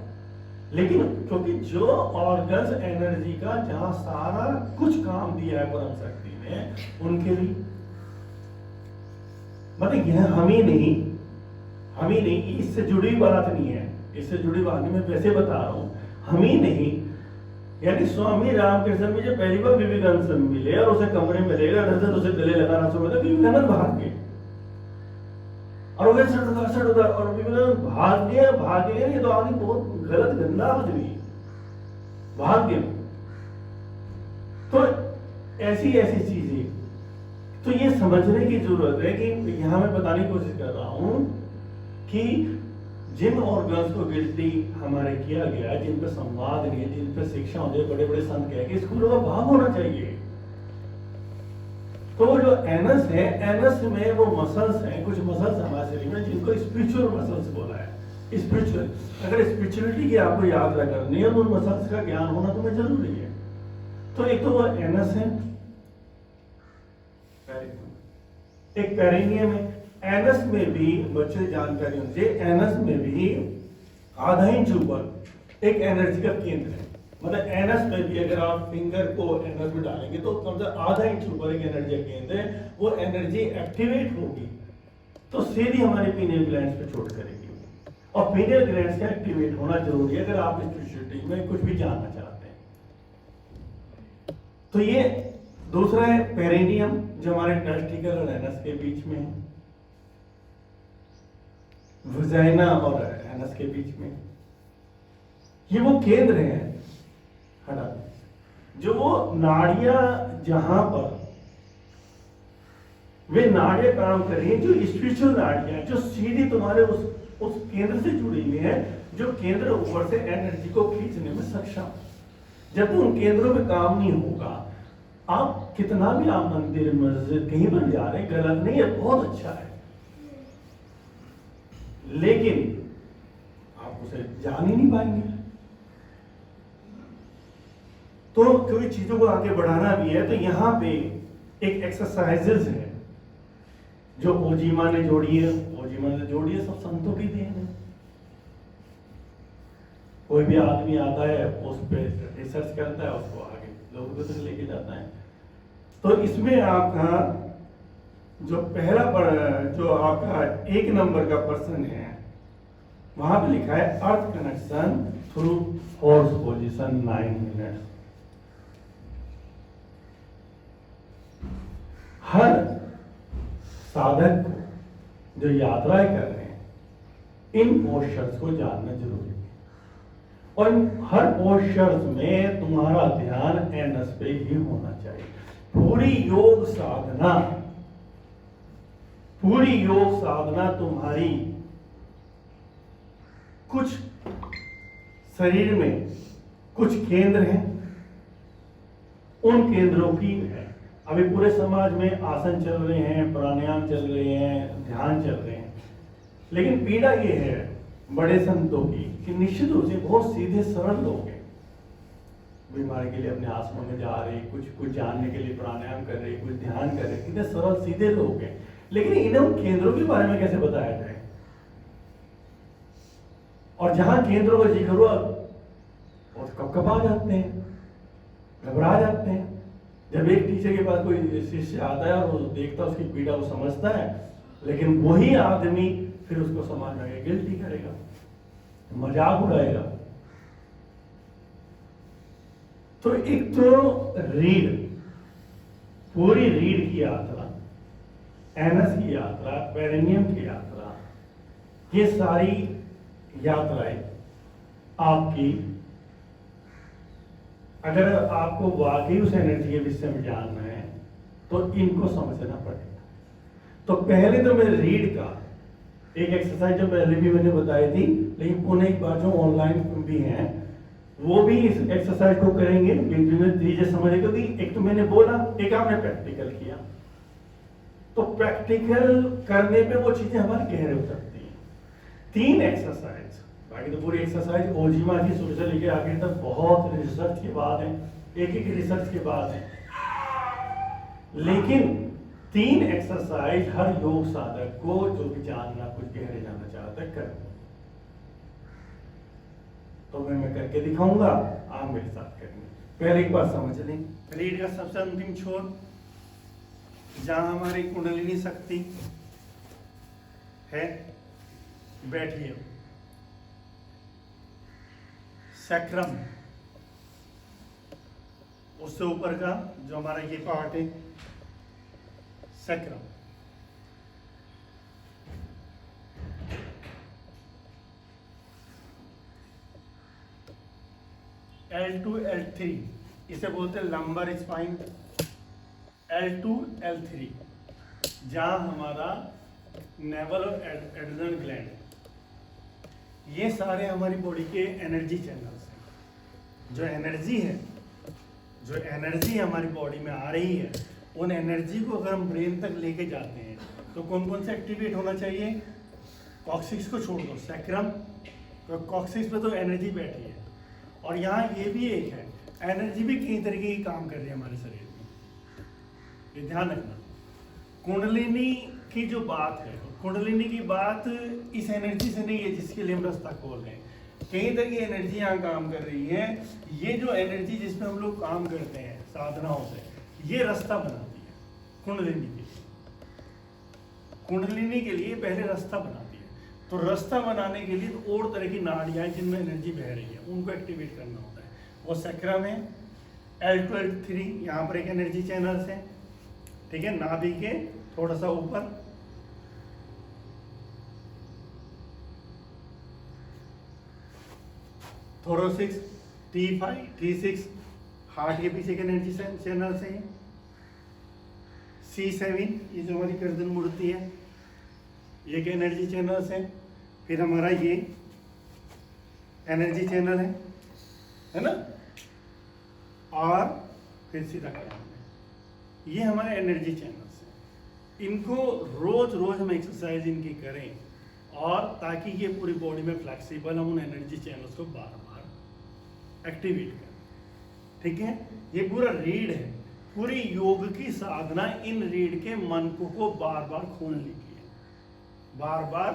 लेकिन क्योंकि जो ऑर्गन्स एनर्जी का जहां सारा कुछ काम दिया है परम शक्ति ने, उनके लिए मतलब यह हम ही नहीं, इससे जुड़ी बात नहीं है, इससे जुड़ी बात नहीं, मैं वैसे बता रहा हूं, हम ही नहीं। यानी स्वामी रामकृष्ण में जो पहली बार विवेकानंद से मिले और उसे कमरे में ले गए, उसे गले लगाना शुरू किया, विवेकानंद भाग गए और वे सड़ और विवेकानंद भाग गए। ये तो आदमी बहुत गलत गंदा आदमी, भाग गए। तो ऐसी चीजें तो ये समझने की जरूरत है कि यहां मैं बताने की कोशिश कर रहा हूं कि जिन ऑर्गन्स को गिल्टी हमारे किया गया, जिन पर संवाद नहीं है, जिन पर शिक्षा होती है, बड़े बड़े संत कह के स्कूलों का भाव होना चाहिए। तो जो एनस है, एनस में वो मसल्स हैं, कुछ मसल्स हमारे शरीर में जिनको स्पिरिचुअल मसल्स बोला है। स्पिरिचुअल, अगर स्पिरिचुअलिटी की आपको यात्रा करनी है तो उन मसल्स का ज्ञान होना तुम्हें जरूरी है। तो एक तो वो एनस है, एक पेरिनियम है। एनस में भी बच्चे जानकारी होनी, एनस में भी आधा इंच ऊपर एक एनर्जी का केंद्र है। मतलब एनस में भी अगर आप फिंगर को एनस में डालेंगे तो कम से आधा इंच ऊपर एक एनर्जी का केंद्र है। वो एनर्जी एक्टिवेट होगी तो सीधी हमारे पीनियल ग्लैंड्स पे चोट करेगी, और पीनियल ग्लैंड्स का एक्टिवेट होना जरूरी है अगर आप स्पिरिचुअलिटी में कुछ भी जानना चाहते हैं। तो ये दूसरा है पेरिनियम, जो हमारे टेस्टिकल और एनस के बीच में है, वजाइना और एनस के बीच में। ये वो केंद्र है ना, जो वो नाड़ियां जहां पर वे नाड़ियां काम कर रही हैं, जो स्पिरिचुअल नाड़ियां जो सीधी तुम्हारे उस केंद्र से जुड़ी हुई है, जो केंद्र ऊपर से एनर्जी को खींचने में सक्षम। जब उन केंद्रों में काम नहीं होगा, आप कितना भी आप मंदिर मस्जिद कहीं पर जा रहे हैं, गलत नहीं है, बहुत अच्छा है, लेकिन आप उसे जान ही नहीं पाएंगे। तो क्योंकि चीजों को आगे बढ़ाना भी है, तो यहां पे एक एक्सरसाइजेज है जो ओजीमा ने जोड़ी है, सब संतों की देन है। कोई भी आदमी आता है उस पर रिसर्च करता है, उसको आगे लोगों तक लेके जाता है। तो इसमें आपका जो जो आपका 1 नंबर का पर्सन है, वहां पे लिखा है earth connection through force position 9 minutes. हर साधक जो यात्राएं कर रहे हैं, इन पोस्चर्स को जानना जरूरी है। और हर पोस्चर्स में तुम्हारा ध्यान एनस पे ही होना चाहिए। पूरी योग साधना तुम्हारी कुछ शरीर में कुछ केंद्र हैं, उन केंद्रों की है। अभी पूरे समाज में आसन चल रहे हैं, प्राणायाम चल रहे हैं, ध्यान चल रहे हैं, लेकिन पीड़ा ये है बड़े संतों की कि निश्चित रूप से बहुत सीधे सरल लोग हैं, बीमारी के लिए अपने आसनों में जा रहे, कुछ जानने के लिए प्राणायाम कर रहे, कुछ ध्यान कर रहे, कितने सरल सीधे लोग हैं, लेकिन इन्हें केंद्रों के बारे में कैसे बताया जाए? और जहां केंद्रों का जिक्र हुआ वो तो कब आ जाते हैं, घबरा जाते हैं। जब एक टीचर के पास कोई शिष्य आता है और वो देखता है उसकी पीड़ा, वो समझता है, लेकिन वही आदमी फिर उसको समाज में गिल्टी करेगा, मजाक उड़ाएगा। तो एक तो रीढ़, पूरी रीढ़ की यात्रा, एनस की यात्रा, पेरिनियम की यात्रा, ये सारी यात्राएं आपकी, अगर आपको वाकई उस एनर्जी के विषय में जानना है तो इनको समझना पड़ेगा। तो पहले तो मैं रीढ़ का एक एक्सरसाइज जो पहले भी मैंने बताई थी, लेकिन पुनः एक बार जो ऑनलाइन भी हैं वो भी इस एक्सरसाइज को करेंगे, धीरे समझे, क्योंकि एक तो मैंने बोला, एक आपने प्रैक्टिकल किया। तो प्रैक्टिकल करने पे वो चीजें हमारे गहरे उतरती हैं। 3 एक्सरसाइज, बाकी तो पूरी एक्सरसाइज ओजीमा की शुरू से लेके आगे तक बहुत रिसर्च के बाद है, एक रिसर्च के बाद है, लेकिन 3 एक्सरसाइज हर योग साधक को जो भी जानना, कुछ गहरे जाना चाहता है, कर। तो मैं करके दिखाऊंगा, आप मेरे साथ करेंगे। पहले एक बार समझ लें, रीढ़ का सबसे अंतिम छोर, जहां हमारी कुंडलिनी शक्ति है, बैठिए। सैक्रम, उससे ऊपर का जो हमारा ये पार्ट है, सैक्रम। L2 L3 इसे बोलते हैं लंबर स्पाइन। L2 L3 जहां हमारा नेवल और एड्रेनल ग्लैंड है, ये सारे हमारी बॉडी के एनर्जी चैनल्स हैं। जो एनर्जी हमारी बॉडी में आ रही है, उन एनर्जी को अगर हम ब्रेन तक लेके जाते हैं तो कौन कौन से एक्टिवेट होना चाहिए? कॉक्सिक्स को छोड़ दो, सैक्रम, तो कॉक्सिक्स पे तो एनर्जी बैठी है। और यहाँ ये भी एक है, एनर्जी भी कई तरीके की काम कर रही है हमारे शरीर में, ये ध्यान रखना। कुंडलिनी की जो बात है, कुंडलिनी की बात इस एनर्जी से नहीं है जिसके लिए हम रास्ता खोल रहे हैं। कई तरह की एनर्जी यहाँ काम कर रही है। ये जो एनर्जी जिसमें हम लोग काम करते हैं साधनाओं से, ये रास्ता बनाती है कुंडलिनी के लिए। कुंडलिनी के लिए पहले रास्ता बनाती है, तो रास्ता बनाने के लिए तो और तरह की नाड़ियाँ जिनमें एनर्जी बह रही है, उनको एक्टिवेट करना होता है। वो सैक्रम है, L2 L3 यहाँ पर एक एनर्जी चैनल्स है, ठीक है, नाभि के थोड़ा सा ऊपर। थोरोसिक्स, T5 T6 हार्ट के पीछे के एनर्जी चैनल से है। C7 ये जो हमारी गर्दन मुड़ती है, ये के एनर्जी चैनल्स हैं। फिर हमारा ये एनर्जी चैनल है ना, और फिर सीधा करें, ये हमारे एनर्जी चैनल्स हैं। इनको रोज रोज हम एक्सरसाइज इनकी करें, और ताकि ये पूरी बॉडी में फ्लेक्सिबल, हम उन एनर्जी चैनल्स को बार बार एक्टिवेट करें, ठीक है। ये पूरा रीढ़ है, पूरी योग की साधना इन रीढ़ के मन को बार बार खोलने की है। बार बार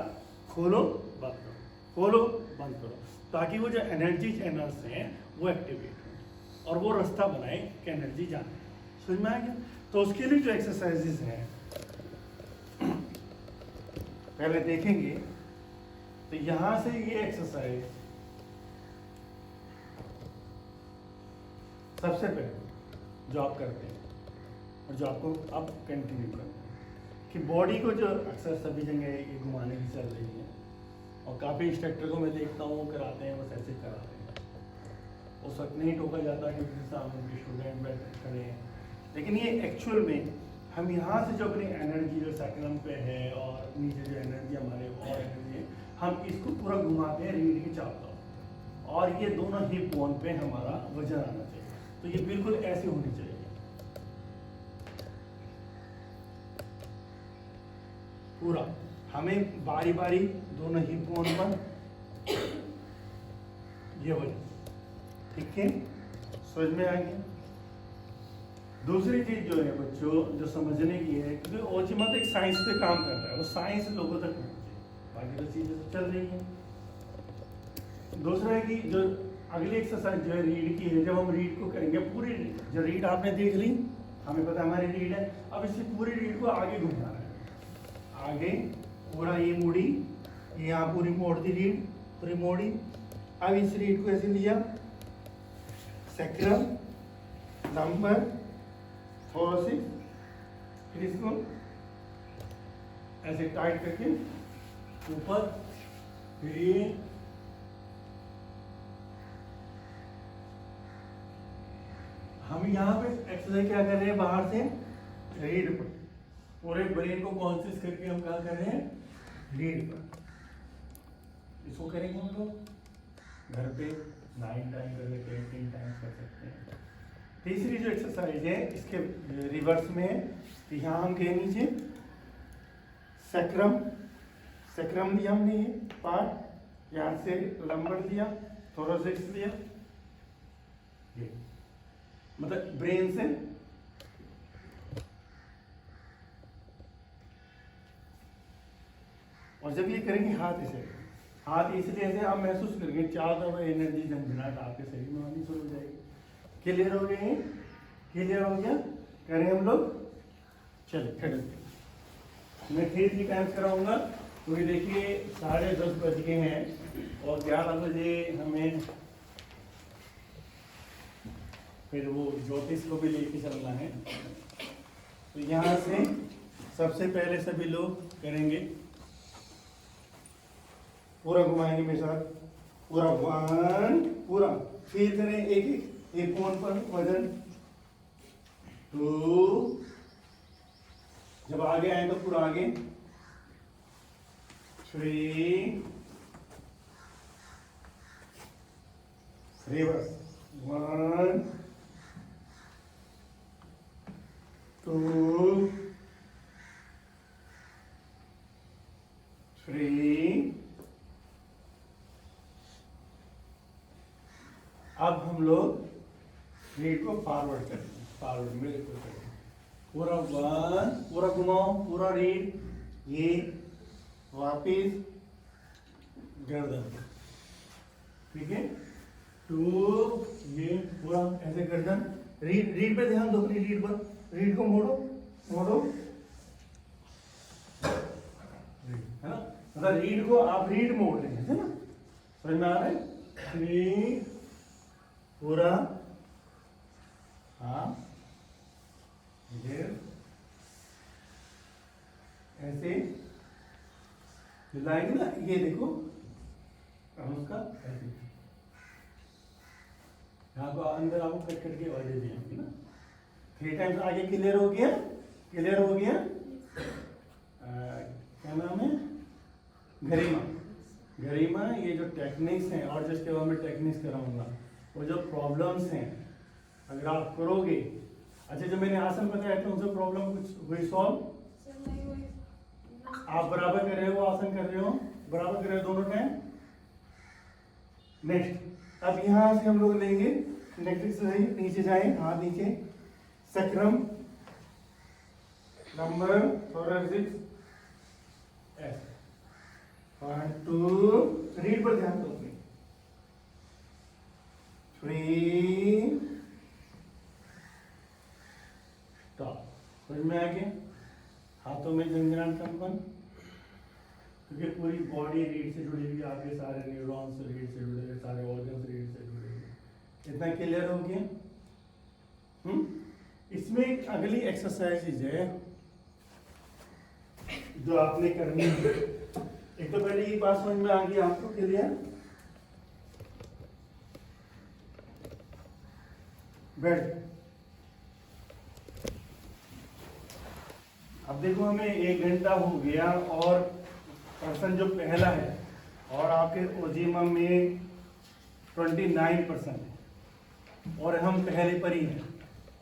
खोलो, बंद करो, खोलो बंद करो, ताकि वो जो एनर्जी चैनल्स हैं वो एक्टिवेट हो और वो रास्ता बनाए कि एनर्जी जाने। समझ में आ गया? तो उसके लिए जो एक्सरसाइजेज हैं पहले देखेंगे। तो यहाँ से ये एक्सरसाइज सबसे पहले जो आप करते हैं और जो आपको अब कंटिन्यू करना है कि बॉडी को जो अक्सर सभी जगह ये घुमाने की चल रही है और काफ़ी इंस्ट्रक्टर को मैं देखता हूँ वो कराते हैं, बस ऐसे करा रहे हैं, उस वक्त नहीं टोका जाता कि सामने उनके स्टूडेंट बैठ खड़े हैं। लेकिन ये एक्चुअल में हम यहाँ से जो अपनी एनर्जी जो सैक्रम पे है और नीचे जो एनर्जी हमारे और एनर्जी है, हम इसको पूरा घुमाते हैं रीढ़ के चारों और ये दोनों हिप बोन पे हमारा वजन आना चाहिए। तो ये बिल्कुल ऐसे होनी चाहिए, पूरा हमें बारी बारी दोनों हिप बोन पर ये वजन, ठीक है? समझ में आ गया? दूसरी चीज जो है बच्चों जो समझने की है, क्योंकि ओचिमत एक साइंस पे काम कर रहा है, वो साइंस लोगों तक पहुंचे, बाकी तो चीजें तो चल रही हैं। दूसरा है कि जो अगली एक्सरसाइज जो है रीढ़ की है, जब हम रीढ़ को करेंगे पूरी जो रीढ़ आपने देख ली, हमें पता हमारी रीढ़ है, अब इसी पूरी रीढ़ को आगे घुमाना है, आगे पूरा ये मुड़ी, ये यहाँ पूरी मोड़ दी रीढ़, पूरी मोड़ी। अब इस रीढ़ को ऐसे लिया, सैक्रम, लंबर, थोरसिक, फिर इसको ऐसे टाइट करके ऊपर, फिर ये हम यहाँ पे एक्सरसाइज क्या कर रहे हैं, बाहर से रीढ़ पर, पूरे ब्रेन को कॉन्शियस करके हम क्या कर रहे हैं, रीढ़ पर। इसको करेंगे हम लोग घर पे 9 टाइम कर लेते हैं, 3 टाइम कर सकते हैं। तीसरी जो एक्सरसाइज है इसके रिवर्स में है, तो यहाँ हम गए नीचे, सैक्रम, सैक्रम लिया हमने ये पार्ट, यहाँ से लंबर लिया, थोरसिक्स लिया, ये मतलब ब्रेन से और जब ये करेंगे हाथ ऐसे, हाथ इसलिए ऐसे आप महसूस करेंगे चारों तरफ एनर्जी झंझनाहट आपके शरीर में आनी शुरू हो जाएगी। क्लियर हो गए? क्लियर हो गया? करें हम लोग? चलिए खड़े मैं फिर भी टाइम कराऊंगा, क्योंकि देखिए 10:30 बज गए हैं और 11 बजे हमें फिर वो ज्योतिष को भी लेके चलना है। तो यहाँ से सबसे पहले सभी लोग करेंगे, पूरा घुमाएंगे मेरे साथ, पूरा 1, पूरा फिर करें एक कोण पर वजन 2, जब आगे आए तो पूरा आगे 3, रिवर्स 1, 2, 3। अब हम लोग रीढ़ को फॉरवर्ड करेंगे, फॉरवर्ड में करेंगे, पूरा 1, पूरा घुमाओ, पूरा रीढ़, ये वापिस गर्दन, ठीक है? 2, ये पूरा ऐसे गर्दन, रीढ़ पे ध्यान दो, अपनी रीढ़ पर, रीढ़ को मोड़ो मोड़ो, है ना? मतलब रीढ़ को आप रीढ़ मोड़ रहे हैं, है ना? समझ में आ रहा है? 3, पूरा, हाँ, इधर ऐसे हिलाएंगे ना, ये देखो हम उसका ऐसे यहाँ को अंदर आपको कट कट के आवाजें देंगे ना। 3 टाइम्स आगे क्लियर हो गया? क्लियर हो गया? क्या नाम है? गरिमा। गरिमा, ये जो टेक्निक्स हैं और जिसके बाद मैं टेक्निक्स कराऊंगा, वो जो प्रॉब्लम्स हैं अगर आप करोगे, अच्छा जो मैंने आसन बताया था उनसे प्रॉब्लम कुछ हुई सॉल्व? आप बराबर कर रहे हो, आसन कर रहे हो, बराबर कर रहे हो दोनों टाइम। नेक्स्ट, अब यहां से हम लोग लेंगे नेक्स्ट एक्सरसाइज, नीचे जाएं, हाथ नीचे, सैक्रम, नंबर, थोरसिक्स, ऐसे 1, 2, रीढ़ पर ध्यान दो, फ्री, स्टॉप। समझ में आ गया? हाथों में झंझनाट कंपन, क्योंकि पूरी बॉडी रीढ़ से जुड़ी हुई, आपके सारे न्यूरॉन्स रीढ़ से जुड़े हुए, सारे ऑर्गन्स रीढ़ से जुड़े हुए। इतना क्लियर हो गया? इसमें एक अगली एक्सरसाइज है जो आपने करनी है। एक तो पहले ये बात समझ में आ गई आपको क्लियर? बैठ। अब देखो हमें 1 घंटा हो गया और पर्सन जो पहला है और आपके ओजिमा में 29% है और हम पहले पर ही हैं।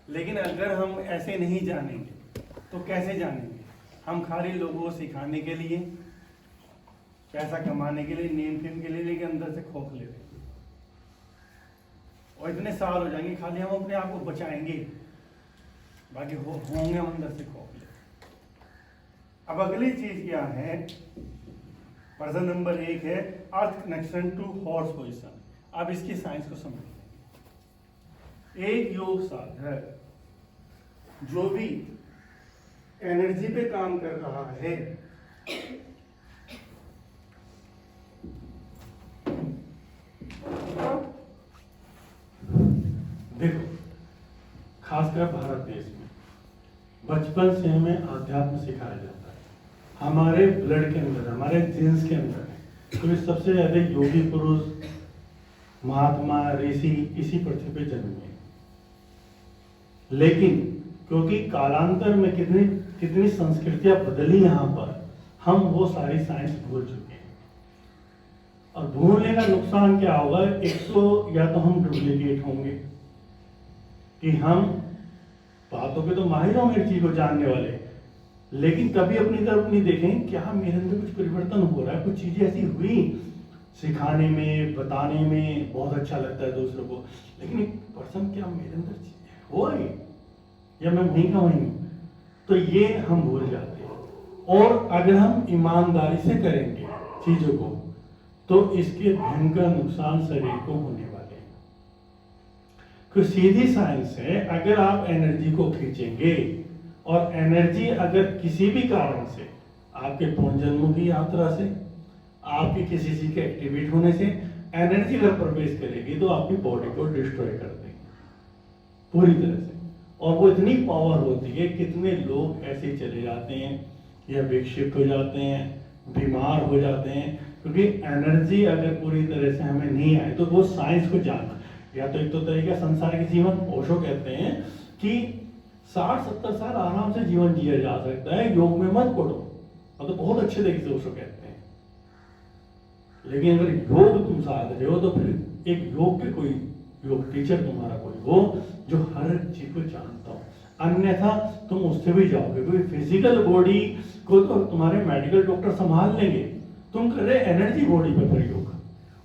लेकिन अगर हम ऐसे नहीं जानेंगे तो कैसे जानेंगे? हम खाली लोगों को सिखाने के लिए, पैसा कमाने के लिए, नेम फेम के लिए, लेकिन अंदर से खोखले रहेंगे और इतने साल हो जाएंगे खाली हम अपने आप को बचाएंगे, बाकी होंगे हम अंदर से खोखले। अब अगली चीज क्या है? पर्सन नंबर 1 है earth connection to horse position. अब इसकी साइंस को समझिए। एक योग साधक जो भी एनर्जी पे काम कर रहा है, देखो, खासकर भारत देश में बचपन से हमें अध्यात्म सिखाया जाता है, हमारे ब्लड के अंदर, हमारे जीन्स के अंदर है। तो सबसे ज्यादा योगी पुरुष, महात्मा, ऋषि इसी पृथ्वी पे जन्मे। लेकिन क्योंकि कालांतर में कितनी संस्कृतियां बदली यहाँ पर, हम वो सारी साइंस भूल चुके हैं। और भूलने का नुकसान क्या होगा? एक तो या तो हम डुप्लीकेट होंगे कि हम बातों पे तो माहिर होंगे चीज को जानने वाले, लेकिन कभी अपनी तरफ नहीं देखें क्या मेरे अंदर कुछ परिवर्तन हो रहा है, कुछ चीजें ऐसी हुई सिखाने में, बताने में बहुत अच्छा लगता है दूसरों को, लेकिन एक पर्सन क्या मेरे अंदर हुआ है या मैं वहीं का वहीं हूं, तो ये हम भूल जाते हैं। और अगर हम ईमानदारी से करेंगे चीजों को तो इसके भयंकर नुकसान शरीर को होने वाले हैं। क्योंकि सीधी साइंस है, अगर आप एनर्जी को खींचेंगे और एनर्जी अगर किसी भी कारण से, आपके पुनर्जन्मों की यात्रा से, आपके किसी चीज के एक्टिवेट होने से एनर्जी अगर प्रवेश करेगी तो आपकी बॉडी को डिस्ट्रॉय कर देगी पूरी तरह से। और वो इतनी पावर होती है, कितने लोग ऐसे चले जाते हैं या विक्षिप्त हो जाते हैं, बीमार हो जाते हैं, क्योंकि एनर्जी अगर पूरी तरह से हमें नहीं आए तो वो साइंस को जानना। या तो एक तो तरीका संसार के जीवन, ओशो कहते हैं कि 60-70 साल आराम से जीवन जिया जा सकता है, योग में मत पड़ो, मतलब बहुत अच्छे तरीके से ओशो कहते हैं। लेकिन अगर योग तुम साध रहे हो तो फिर एक योग के कोई योग टीचर तुम्हारा कोई हो जो हर चीज को जानता हो, अन्यथा तुम उससे भी जाओगे। क्योंकि फिजिकल बॉडी को तो तुम्हारे मेडिकल डॉक्टर संभाल लेंगे, तुम कर रहे एनर्जी बॉडी पे प्रयोग।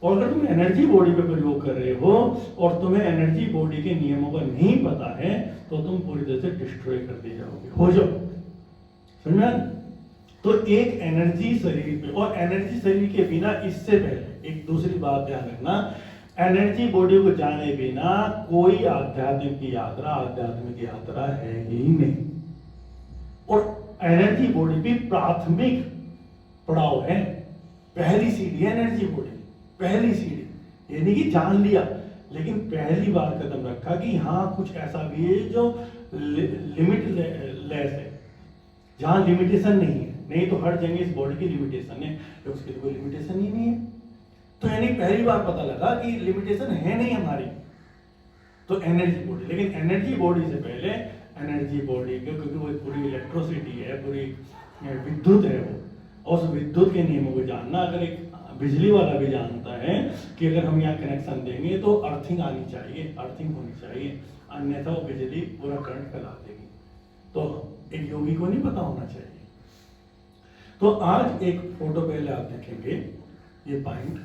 और अगर तुम एनर्जी बॉडी पे प्रयोग कर रहे हो और तुम्हें एनर्जी बॉडी के नियमों का नहीं पता है तो तुम पूरी तरह से डिस्ट्रॉय कर दिए जाओगे, हो जाओ। समझ में? तो एक एनर्जी शरीर पे, और एनर्जी शरीर के बिना, इससे पहले एक दूसरी बात ध्यान रखना, एनर्जी बॉडी को जाने बिना कोई आध्यात्मिक यात्रा है ही नहीं। और एनर्जी बॉडी भी प्राथमिक पड़ाव है, पहली सीढ़ी है एनर्जी बॉडी, पहली सीढ़ी। यानी कि जान लिया, लेकिन पहली बार कदम रखा कि हाँ कुछ ऐसा भी है जो लिमिटलेस है, जहां लिमिटेशन नहीं है। नहीं तो हर जगह इस बॉडी की लिमिटेशन है, तो उसकी कोई लिमिटेशन ही नहीं है। तो यानी पहली बार पता लगा कि लिमिटेशन है नहीं हमारी, तो एनर्जी बॉडी। लेकिन एनर्जी बॉडी से पहले एनर्जी बॉडी, क्योंकि वो पूरी इलेक्ट्रोसिटी है, पूरी विद्युत है वो, और उस विद्युत के नियमों को जानना, अगर एक बिजली वाला भी जानता है कि अगर हम यहाँ कनेक्शन देंगे तो अर्थिंग आनी चाहिए, अर्थिंग होनी चाहिए, अन्यथा वो बिजली पूरा करंट फैला देगी। तो एक योगी को नहीं पता होना चाहिए। तो आज एक फोटो पहले आप देखेंगे, ये पॉइंट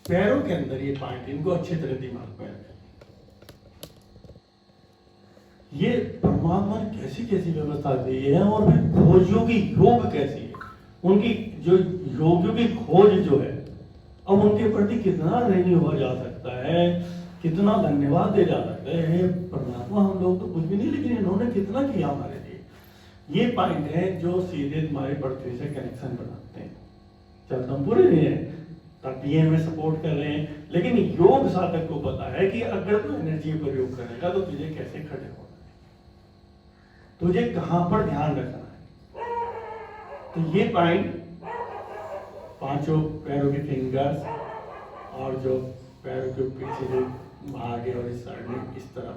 पैरों के अंदर, ये पॉइंट इनको अच्छी तरह दिमाग में रखें। ये परमात्मा ने कैसी कैसी व्यवस्था दी है और फिर खोजियों की योग कैसी है, उनकी जो योगियों की खोज जो है, अब उनके प्रति कितना ऋणी हुआ जा सकता है, कितना धन्यवाद दिया जा सकता है। हे परमात्मा, हम लोग तो कुछ भी नहीं, लेकिन इन्होंने कितना किया हमारे लिए। ये पॉइंट है जो सीधे तुम्हारी पृथ्वी से कनेक्शन बनाते हैं। चलता हम पूरे नहीं है, तब ये हमें सपोर्ट कर रहे हैं, लेकिन योग साधक को पता है कि अगर तू एनर्जी प्रयोग करेगा तो तुझे कैसे खड़े होना है, तुझे कहां पर ध्यान रखना है। तो ये पॉइंट पांचों पैरों के फिंगर्स और जो पैरों के पीछे जो आगे और इस साइड में इस तरफ,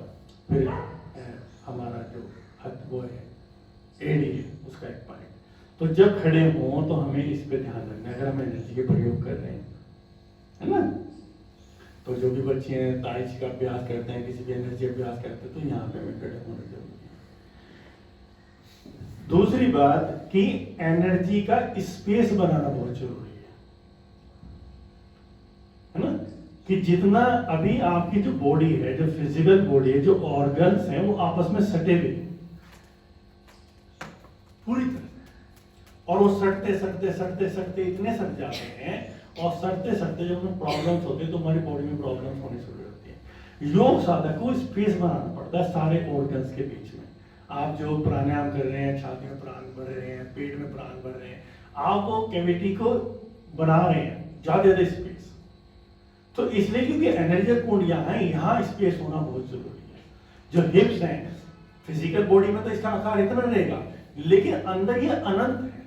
फिर हमारा जो हाथ वो है एड़ी है, उसका एक पॉइंट। तो जब खड़े हों तो हमें इस पे ध्यान रखना है, अगर हम एनर्जी के प्रयोग कर रहे हैं, है ना। तो जो भी बच्चे हैं ताई ची का अभ्यास करते हैं, किसी भी एनर्जी अभ्यास करते हैं, तो यहाँ पे हमें खड़े होना जरूरी है। दूसरी बात कि एनर्जी का स्पेस बनाना बहुत जरूरी है ना, कि जितना अभी आपकी जो बॉडी है, जो फिजिकल बॉडी है, जो ऑर्गन्स हैं, वो आपस में सटे हुए पूरी तरह से, और वो सटते इतने सट जाते हैं, और सटते जब उन्हें प्रॉब्लम्स होते हैं तो हमारी बॉडी में प्रॉब्लम्स होनी शुरू होती है। योग साधक को स्पेस बनाना पड़ता है सारे ऑर्गन्स के बीच में। आप जो प्राणायाम कर रहे हैं, छाती में प्राण भर रहे हैं, पेट में प्राण भर रहे हैं, आप वो कैविटी को बना रहे हैं ज्यादा स्पेस। तो इसलिए क्योंकि एनर्जी कुंड यहाँ स्पेस होना बहुत जरूरी है। जो हिप्स हैं, फिजिकल बॉडी में तो इसका आकार इतना रहेगा, लेकिन अंदर ये अनंत है,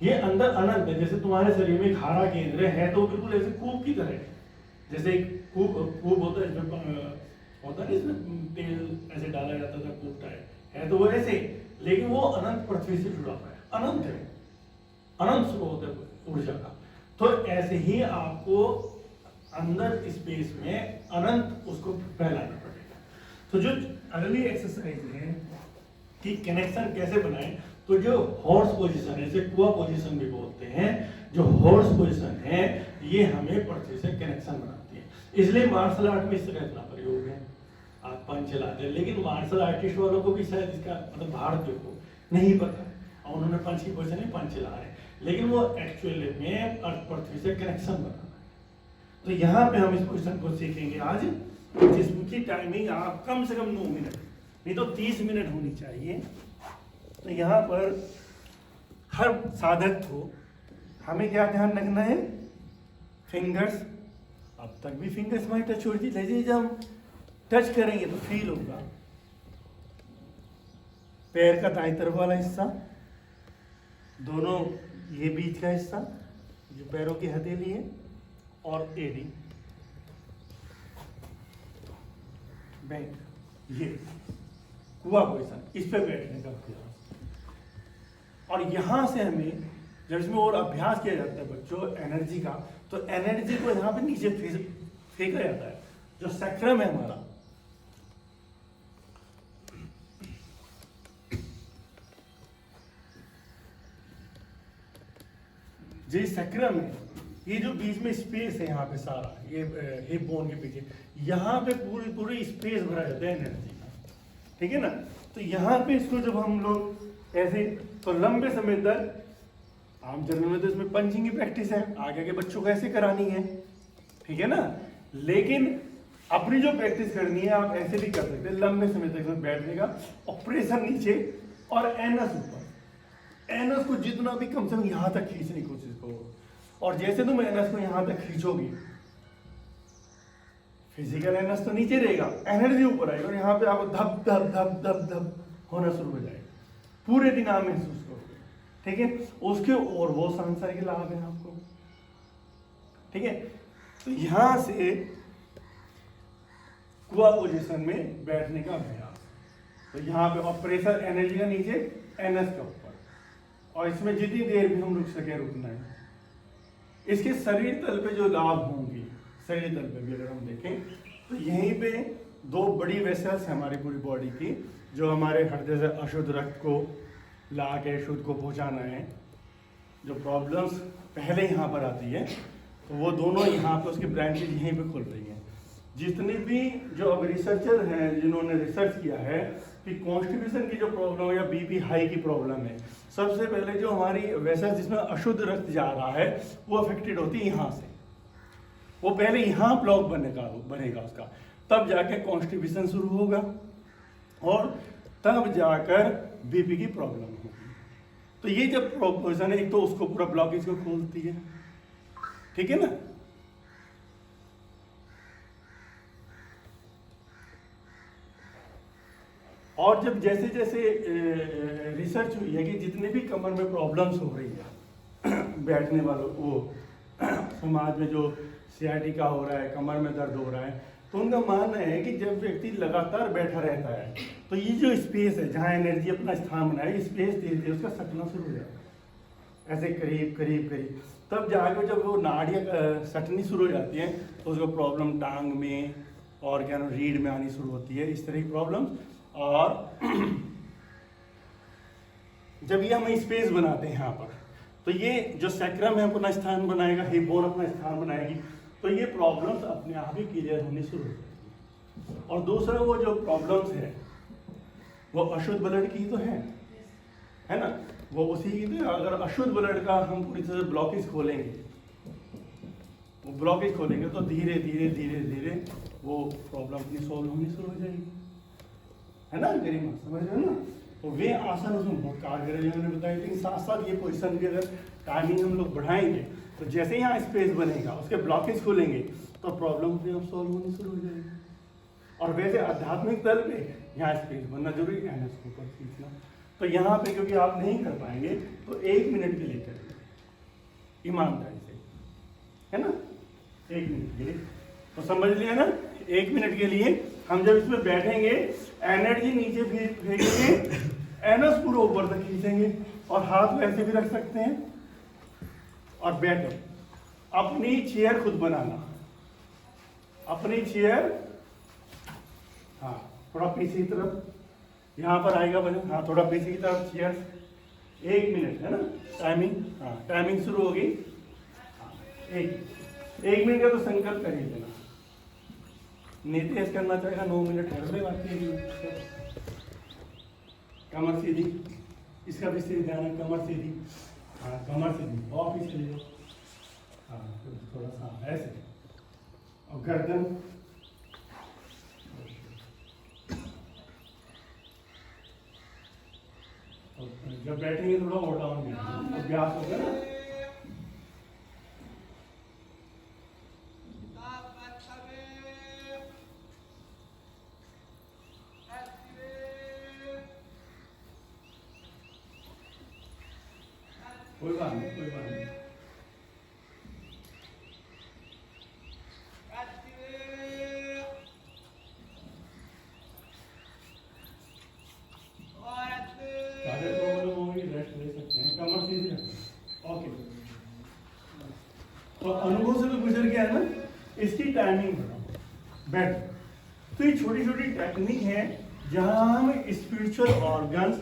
ये अंदर अनंत है। जैसे तुम्हारे शरीर में खारा केंद्र है तो बिल्कुल ऐसे कूप की तरह है, जैसे एक कूप होता है, इसमें होता है इसमें तेल ऐसे डाला जाता था, कूप टाइप है, तो वो ऐसे, लेकिन वो अनंत पृथ्वी से जुड़ा हुआ है, अनंत है, अनंत स्रोत है ऊर्जा का। तो ऐसे ही आपको अंदर स्पेस में अनंत उसको फैलाना पड़ेगा। तो जो अगली एक्सरसाइज है कि कनेक्शन कैसे बनाएं, तो जो हॉर्स पोजीशन है, इसे कुआ पोजीशन भी बोलते हैं, जो हॉर्स पोजीशन है ये हमें पृथ्वी से कनेक्शन बनाती है। इसलिए मार्शल आर्ट में इस तरह का प्रयोग है, आप पंच चलाते हैं, लेकिन मार्शल आर्टिस्ट वालों को भी शायद इसका मतलब भारतीयों को नहीं पता है, और उन्होंने पंच की पोजीशन ही पंच चला रहे हैं, लेकिन वो एक्चुअली में पृथ्वी से कनेक्शन बनाना है। तो यहाँ पे हम इस क्वेश्चन को सीखेंगे आज, जिसकी टाइमिंग आप कम से कम 9 मिनट, नहीं तो 30 मिनट होनी चाहिए। तो यहाँ पर हर साधक को हमें क्या ध्यान रखना है, फिंगर्स, अब तक भी फिंगर्स हमारी टच हो रही थी, जैसे जब हम टच करेंगे तो फील होगा। पैर का दाईं तरफ वाला हिस्सा, दोनों ये बीच का हिस्सा जो पैरों की हथेली है, और एडी, बैंक, ये कुआ पोजीशन, इस पे बैठने का अभ्यास। और यहां से हमें जब इसमें और अभ्यास किया जाता है बच्चों एनर्जी का, तो एनर्जी को यहाँ पे नीचे फेंका जाता है, जो सैक्रम है हमारा, जो सैक्रम है, ये जो बीच में स्पेस है यहाँ पे सारा, ये हिप बोन के पीछे, यहाँ पे पूरी स्पेस भरा जाता है एनर्जी का, ठीक है ना। तो यहाँ पे इसको जब हम लोग ऐसे, तो लंबे समय तक, आम जनरल में तो इसमें पंचिंग की प्रैक्टिस है, आगे के बच्चों को ऐसे करानी है, ठीक है ना। लेकिन अपनी जो प्रैक्टिस करनी है आप ऐसे भी कर सकते हैं, लंबे समय तक इसमें बैठने का, और प्रेशर नीचे और एनस ऊपर, एनस को जितना भी कम से कम यहाँ तक खींचने की कोशिश करो। और जैसे तुम एनस को यहाँ तक खींचोगे, फिजिकल एनस तो नीचे रहेगा, एनर्जी ऊपर आएगी, और यहाँ पे आपको धप धप धप धप धप होना शुरू हो जाएगा, पूरे दिन आप महसूस करोगे, ठीक है। उसके और वो सांसारिक लाभ है आपको, ठीक है। तो यहाँ से कुआ पोजीशन में बैठने का अभ्यास, तो यहाँ पे और प्रेशर एनर्जी का नीचे, एनएस का ऊपर, और इसमें जितनी देर भी हम रुक सके रुकना है। इसके शरीर तल पे जो लाभ होंगे, शरीर तल पे भी अगर हम देखें तो यहीं पे 2 बड़ी वेसल्स है हमारी पूरी बॉडी की, जो हमारे हृदय से अशुद्ध रक्त को ला के शुद्ध को पहुंचाना है। जो प्रॉब्लम्स पहले यहाँ पर आती है, तो वो दोनों यहाँ पे उसकी ब्रांचेज यहीं पे खुल रही हैं। जितने भी जो अब रिसर्चर हैं जिन्होंने रिसर्च किया है, कि कॉन्स्टिपेशन की जो प्रॉब्लम है या बीपी हाई की प्रॉब्लम है, सबसे पहले जो हमारी वेसल्स जिसमें अशुद्ध रक्त जा रहा है वो अफेक्टेड होती है यहाँ से। वो पहले यहाँ ब्लॉक बनेगा उसका, तब जाके कॉन्स्टिपेशन शुरू होगा और तब जाकर बीपी की प्रॉब्लम होगी। तो ये जब प्रोपोजन है, एक तो उसको पूरा ब्लॉकेज को खोलती है, ठीक है ना। और जब जैसे जैसे रिसर्च हुई है कि जितने भी कमर में प्रॉब्लम्स हो रही है बैठने वालों वो समाज में जो सियाटिका हो रहा है, कमर में दर्द हो रहा है, तो उनका मानना है कि जब व्यक्ति लगातार बैठा रहता है तो ये जो स्पेस है जहाँ एनर्जी अपना स्थान बनाए, स्पेस धीरे धीरे उसका सटना शुरू हो जाता है, ऐसे करीब करीब करीब। तब जाकर जब वो नाड़ियाँ सटनी शुरू हो जाती हैं तो उसको प्रॉब्लम टांग में और क्या नाम रीढ़ में आनी शुरू होती है, इस तरह की प्रॉब्लम्स। और जब ये हम स्पेस बनाते हैं यहाँ पर, तो ये जो सैक्रम है अपना स्थान बनाएगा, हिप बोन अपना स्थान बनाएगी, तो ये प्रॉब्लम्स अपने आप ही क्लियर होनी शुरू हो जाएगी। और दूसरा वो जो प्रॉब्लम्स है वो अशुद्ध ब्लड की तो है ना, वो उसी की तो। अगर अशुद्ध ब्लड का हम पूरी तरह से ब्लॉकेज खोलेंगे, वो ब्लॉकेज खोलेंगे तो धीरे धीरे धीरे धीरे वो प्रॉब्लम अपनी सॉल्व होनी शुरू हो जाएगी, है ना। गरिमा समझ रहे हो ना। तो वे आसन उसमें बहुत कारगर है मैंने बताया। लेकिन साथ साथ ये पोजिशन की अगर टाइमिंग हम लोग बढ़ाएंगे तो जैसे यहाँ स्पेस बनेगा, उसके ब्लॉकेज खोलेंगे तो प्रॉब्लम भी हम सॉल्व होनी शुरू हो जाएगी। और वैसे आध्यात्मिक तल पे यहाँ स्पेस बनना जरूरी है, एनएस को ऊपर खींचना। तो यहाँ पे क्योंकि आप नहीं कर पाएंगे तो 1 मिनट के लिए करेंगे ईमानदारी से, है ना। 1 मिनट के लिए तो समझ लिया ना। 1 मिनट के लिए हम जब इसमें बैठेंगे एनर्जी नीचे फेंकेंगे, एनस पूरा ऊपर तक खींचेंगे और हाथ वैसे भी रख सकते हैं और बैठो। अपनी चेयर खुद बनाना, अपनी चेयर, हाँ थोड़ा पीछे की तरफ, यहाँ पर आएगा वजन, हाँ थोड़ा पीछे की तरफ चेयर। 1 मिनट है ना टाइमिंग, हाँ टाइमिंग शुरू होगी। हाँ, एक मिनट का तो संकल्प कर ही लेना। नितेश करना चाहेगा 9 मिनट कर ले, बाकी कमर सीधी, इसका भी सीधी ध्यान है, कमर सीधी, हाँ कमर सीधी और पीछे ले जाओ, हाँ थोड़ा सा ऐसे, और गर्दन, जब बैठेंगे थोड़ा और डाउन भी अभ्यास होगा ना। कोई बात नहीं, कोई बात नहीं। रेस्ट ले सकते हैं, कमर सीधी रखें। ओके, तो अनुभव से तो गुजर गया ना। इसकी टाइमिंग बढ़ाओ, बैठ। तो ये छोटी छोटी टेक्निक है जहां हम स्पिरिचुअल ऑर्गन्स,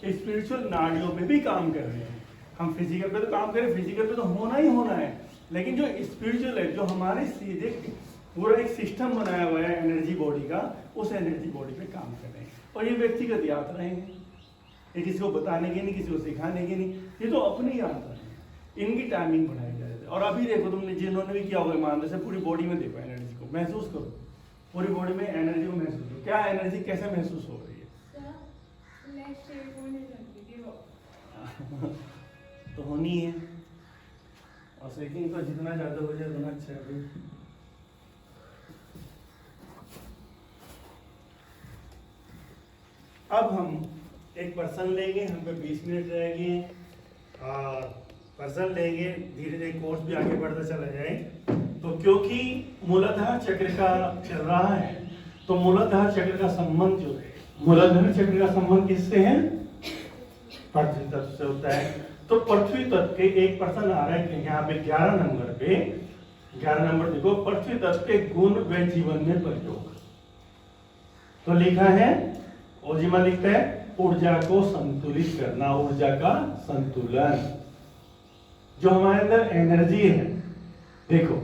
स्पिरिचुअल नाड़ियों में भी काम कर रहे हैं। हम फिजिकल पे तो काम करें, फिजिकल पे तो होना ही होना है, लेकिन जो स्पिरिचुअल है, जो हमारे सीधे पूरा एक सिस्टम बनाया हुआ है एनर्जी बॉडी का, उस एनर्जी बॉडी पे काम कर रहे हैं। और ये व्यक्तिगत यात्रा है, ये किसी को बताने की नहीं, किसी को सिखाने की नहीं, ये तो अपनी यात्रा है। इनकी टाइमिंग बढ़ाई जाए। और अभी देखो तुमने जिन्होंने भी किया होगा ईमानदारी से, पूरी बॉडी में देखो एनर्जी को, महसूस करो, पूरी बॉडी में एनर्जी को महसूस करो। क्या एनर्जी कैसे महसूस हो रही है? तो होनी है, और सेकंड तो जितना ज्यादा हो जाए उतना अच्छा है। अब हम एक पर्सन लेंगे, हम पे 20 मिनट रहेंगे, और पर्सन लेंगे, धीरे धीरे कोर्स भी आगे बढ़ता चला जाए। तो क्योंकि मूलाधार चक्र का चल रहा है, तो मूलाधार चक्र का संबंध जो है, मूलाधार चक्र का संबंध किससे है? पृथ्वी तत्व से होता है। तो पृथ्वी तत्व के एक पर्सन आ रहा है यहाँ पे 11 नंबर पे, 11 नंबर देखो, पृथ्वी तत्व के गुण व जीवन में प्रयोग। तो लिखा है, ओजिमा लिखता है ऊर्जा को संतुलित करना, ऊर्जा का संतुलन, जो हमारे अंदर एनर्जी है। देखो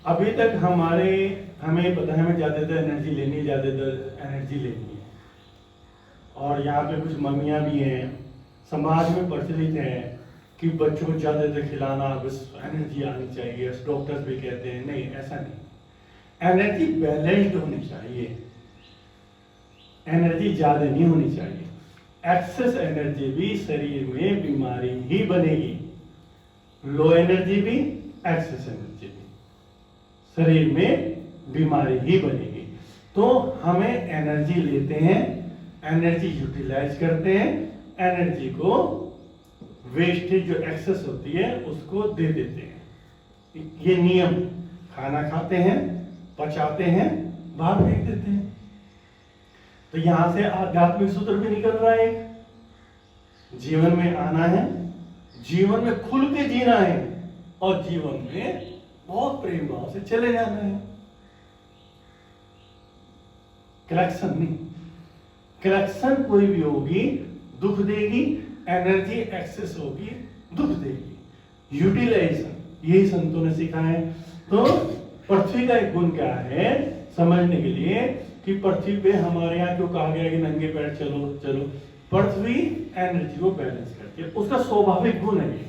अभी तक हमें पता है हमें ज्यादातर एनर्जी लेनी है, ज्यादातर एनर्जी लेनी है, और यहाँ पे कुछ मम्मियाँ भी हैं, समाज में प्रचलित है कि बच्चों को ज़्यादा देर खिलाना, बस एनर्जी आनी चाहिए। डॉक्टर्स भी कहते हैं नहीं, ऐसा नहीं। एनर्जी बैलेंस्ड होनी चाहिए, एनर्जी ज़्यादा नहीं होनी चाहिए। एक्सेस एनर्जी भी शरीर में बीमारी ही बनेगी, लो एनर्जी भी, एक्सेस एनर्जी भी शरीर में बीमारी ही बनेगी। तो हमें एनर्जी लेते हैं, एनर्जी यूटिलाइज करते हैं, एनर्जी को वेस्टेज जो एक्सेस होती है उसको दे देते हैं। ये नियम, खाना खाते हैं, पचाते हैं, बाहर फेंक देते हैं। तो यहां से आध्यात्मिक सूत्र भी निकल रहा है, जीवन में आना है, जीवन में खुल के जीना है और जीवन में बहुत प्रेम भाव से चले जाना है। कलेक्शन नहीं, कलेक्शन कोई भी होगी दुख देगी, एनर्जी एक्सेस होगी दुख देगी। यूटिलाइजेशन यही संतों ने सिखाया है। तो पृथ्वी का एक गुण क्या है समझने के लिए कि पृथ्वी पे हमारे यहाँ क्यों कहा गया कि नंगे पैर चलो चलो, पृथ्वी एनर्जी को बैलेंस करती है, उसका स्वाभाविक गुण है।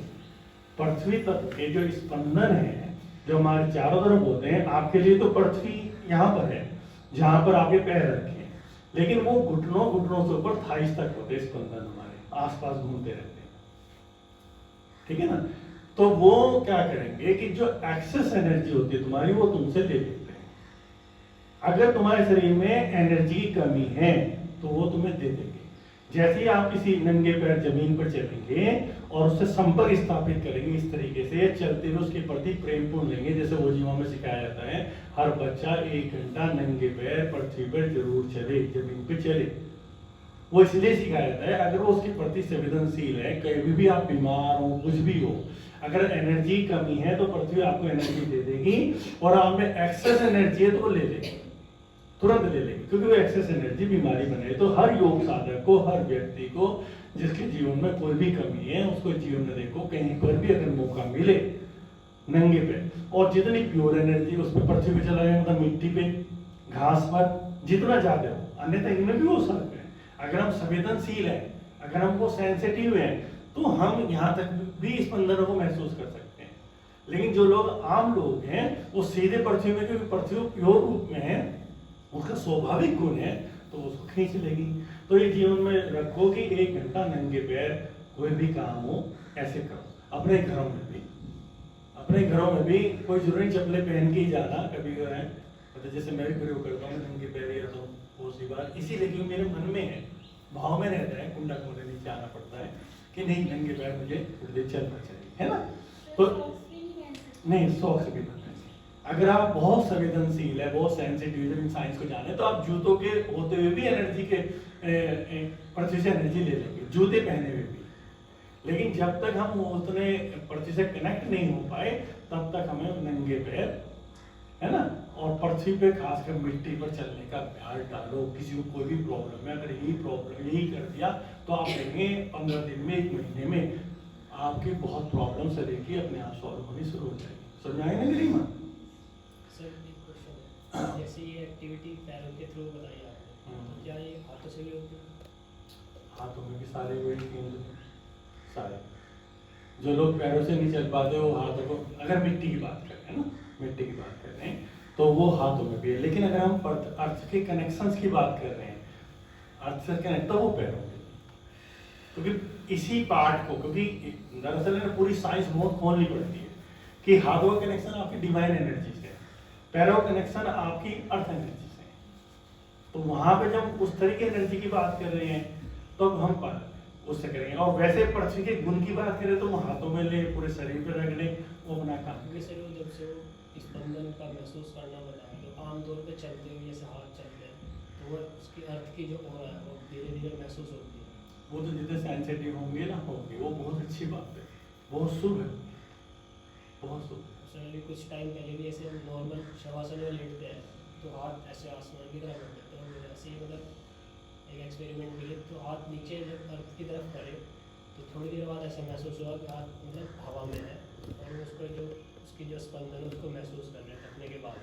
पृथ्वी तत्व के जो स्पंदन है जो हमारे चारों तरफ होते हैं, आपके लिए तो पृथ्वी यहाँ पर है जहां पर आपके पैर रखे हैं, लेकिन वो घुटनों घुटनों से ऊपर थाइस तक होते हैं, स्पंदन हमारे आसपास घूमते रहते हैं, ठीक है ना। तो वो क्या करेंगे कि जो एक्सेस एनर्जी होती है तुम्हारी वो तुमसे ले लेते हैं। अगर तुम्हारे शरीर में एनर्जी की कमी है तो वो तुम्हें दे देंगे। जैसे ही आप किसी नंगे पैर जमीन पर चलेंगे और उससे संपर्क स्थापित करेंगे, इस तरीके से चलते हुए उसके प्रति प्रेमपूर्ण लेंगे, जैसे वो जीवों में सिखाया जाता है हर बच्चा 1 घंटा नंगे पैर पृथ्वी पर जरूर चले, जमीन पे चले। वो इसलिए सिखाया जाता है अगर वो उसके प्रति संवेदनशील है, कहीं भी आप बीमार हो कुछ भी हो, अगर एनर्जी कमी है तो पृथ्वी आपको एनर्जी दे देगी, और आप में एक्सेस एनर्जी है तो वो ले लेगी, तुरंत ले लेगी, क्योंकि वो एक्सेस एनर्जी बीमारी बने। तो हर योग साधक को, हर व्यक्ति को जिसके जीवन में कोई भी कमी है उसको जीवन में देखो कहीं पर भी अगर मौका मिले नंगे पे, और जितनी प्योर एनर्जी उस पर पृथ्वी पे चला जाए, मतलब मिट्टी पे, घास पर जितना ज्यादा हो, अन्यथा इनमें भी हो सकता है। अगर हम संवेदनशील हैं, अगर हम वो सेंसिटिव हैं, तो हम यहाँ तक भी स्पंदनों को महसूस कर सकते हैं। लेकिन जो लोग आम लोग हैं वो सीधे पृथ्वी में, क्योंकि पृथ्वी प्योर रूप में है, उसका स्वाभाविक गुण है, तो उसको खींच लेगी। तो ये जीवन में रखो कि 1 घंटा नंगे पैर कोई भी काम हो ऐसे करो। अपने घरों में भी, अपने घरों में भी कोई जरूरी चप्पलें पहन के ही जाना कभी है, मतलब जैसे मैं भी प्रयोग करता हूँ नंगे पैर या तो बहुत सी बार, इसीलिए क्योंकि मेरे मन में है, भाव में रहता है, कुंडा खोले नीचे आना पड़ता है कि नहीं नंगे पैर मुझे थोड़ी देर चलना चाहिए, है ना। तो नहीं, शौक से भी करना है। अगर आप बहुत संवेदनशील है, बहुत सेंसिटिव इन साइंस को जाने, तो आप जूतों के होते हुए भी एनर्जी के पृथ्वी से एनर्जी ले लेंगे, जूते पहने हुए भी। लेकिन जब तक हम उतने पृथ्वी से कनेक्ट नहीं हो पाए तब तक हमें नंगे पैर, है ना, और पृथ्वी पे खासकर मिट्टी पर चलने का अभ्यास डालो। किसी को कोई भी प्रॉब्लम है, अगर यही प्रॉब्लम यही कर दिया तो आप देखेंगे 15 दिन में, 1 महीने में आपकी बहुत प्रॉब्लम से देखिए अपने आप सॉल्व होनी शुरू हो जाएगी। समझ आए ना मेरी माँ? सर एक क्वेश्चन है, जैसे ये एक्टिविटी पैरों के थ्रू बताई आपने, तो क्या ये हाथों से भी होती है? हाथों में भी सारे वेट सारे, जो लोग पैरों से नहीं चल पाते वो हाथों को, अगर मिट्टी की बात कर रहे हैं ना, मिट्टी की बात कर रहे हैं तो वो हाथों में भी है। लेकिन अगर हम अर्थ के कनेक्शंस की बात कर रहे हैं, अर्थ से कनेक्ट, तो वो पैरों में, क्योंकि इसी पार्ट को, क्योंकि दरअसल पूरी साइंस बहुत खोलनी पड़ती है कि हाथों का कनेक्शन आपकी डिवाइन एनर्जी से है, पैरों का कनेक्शन आपकी अर्थ एनर्जी से है। तो वहां पे जब उस तरह की एनर्जी की बात कर रहे हैं तो हम उससे करेंगे। और वैसे पृथ्वी के गुण की बात करें तो वो हाथों में ले, पूरे शरीर पर रख ले, वो अपना काम। क्योंकि सर वो जब से वो स्पंदन का महसूस करना बताया, तो आमतौर पे चलते हुए जैसे हाथ चलते हैं तो वो उसकी अर्थ की जो ओर है वो धीरे धीरे महसूस होती है। वो तो जितने सेंसिटिव होंगे ना होंगे, वो बहुत अच्छी बात है, बहुत शुभ है, बहुत शुभ। सर अभी कुछ टाइम पहले भी ऐसे हम नॉर्मल शवासन में लेटते हैं तो हाथ ऐसे आसमान की तरफ होते हैं, तो ऐसे ही मतलब एक एक्सपेरिमेंट मिले तो हाथ नीचे जब अर्थ की तरफ करे तो थोड़ी देर बाद ऐसा महसूस हुआ कि हाथ मतलब हवा में है, और उसको जो उसकी जो स्पंदन है उसको महसूस कर रहे हैं थकने के बाद।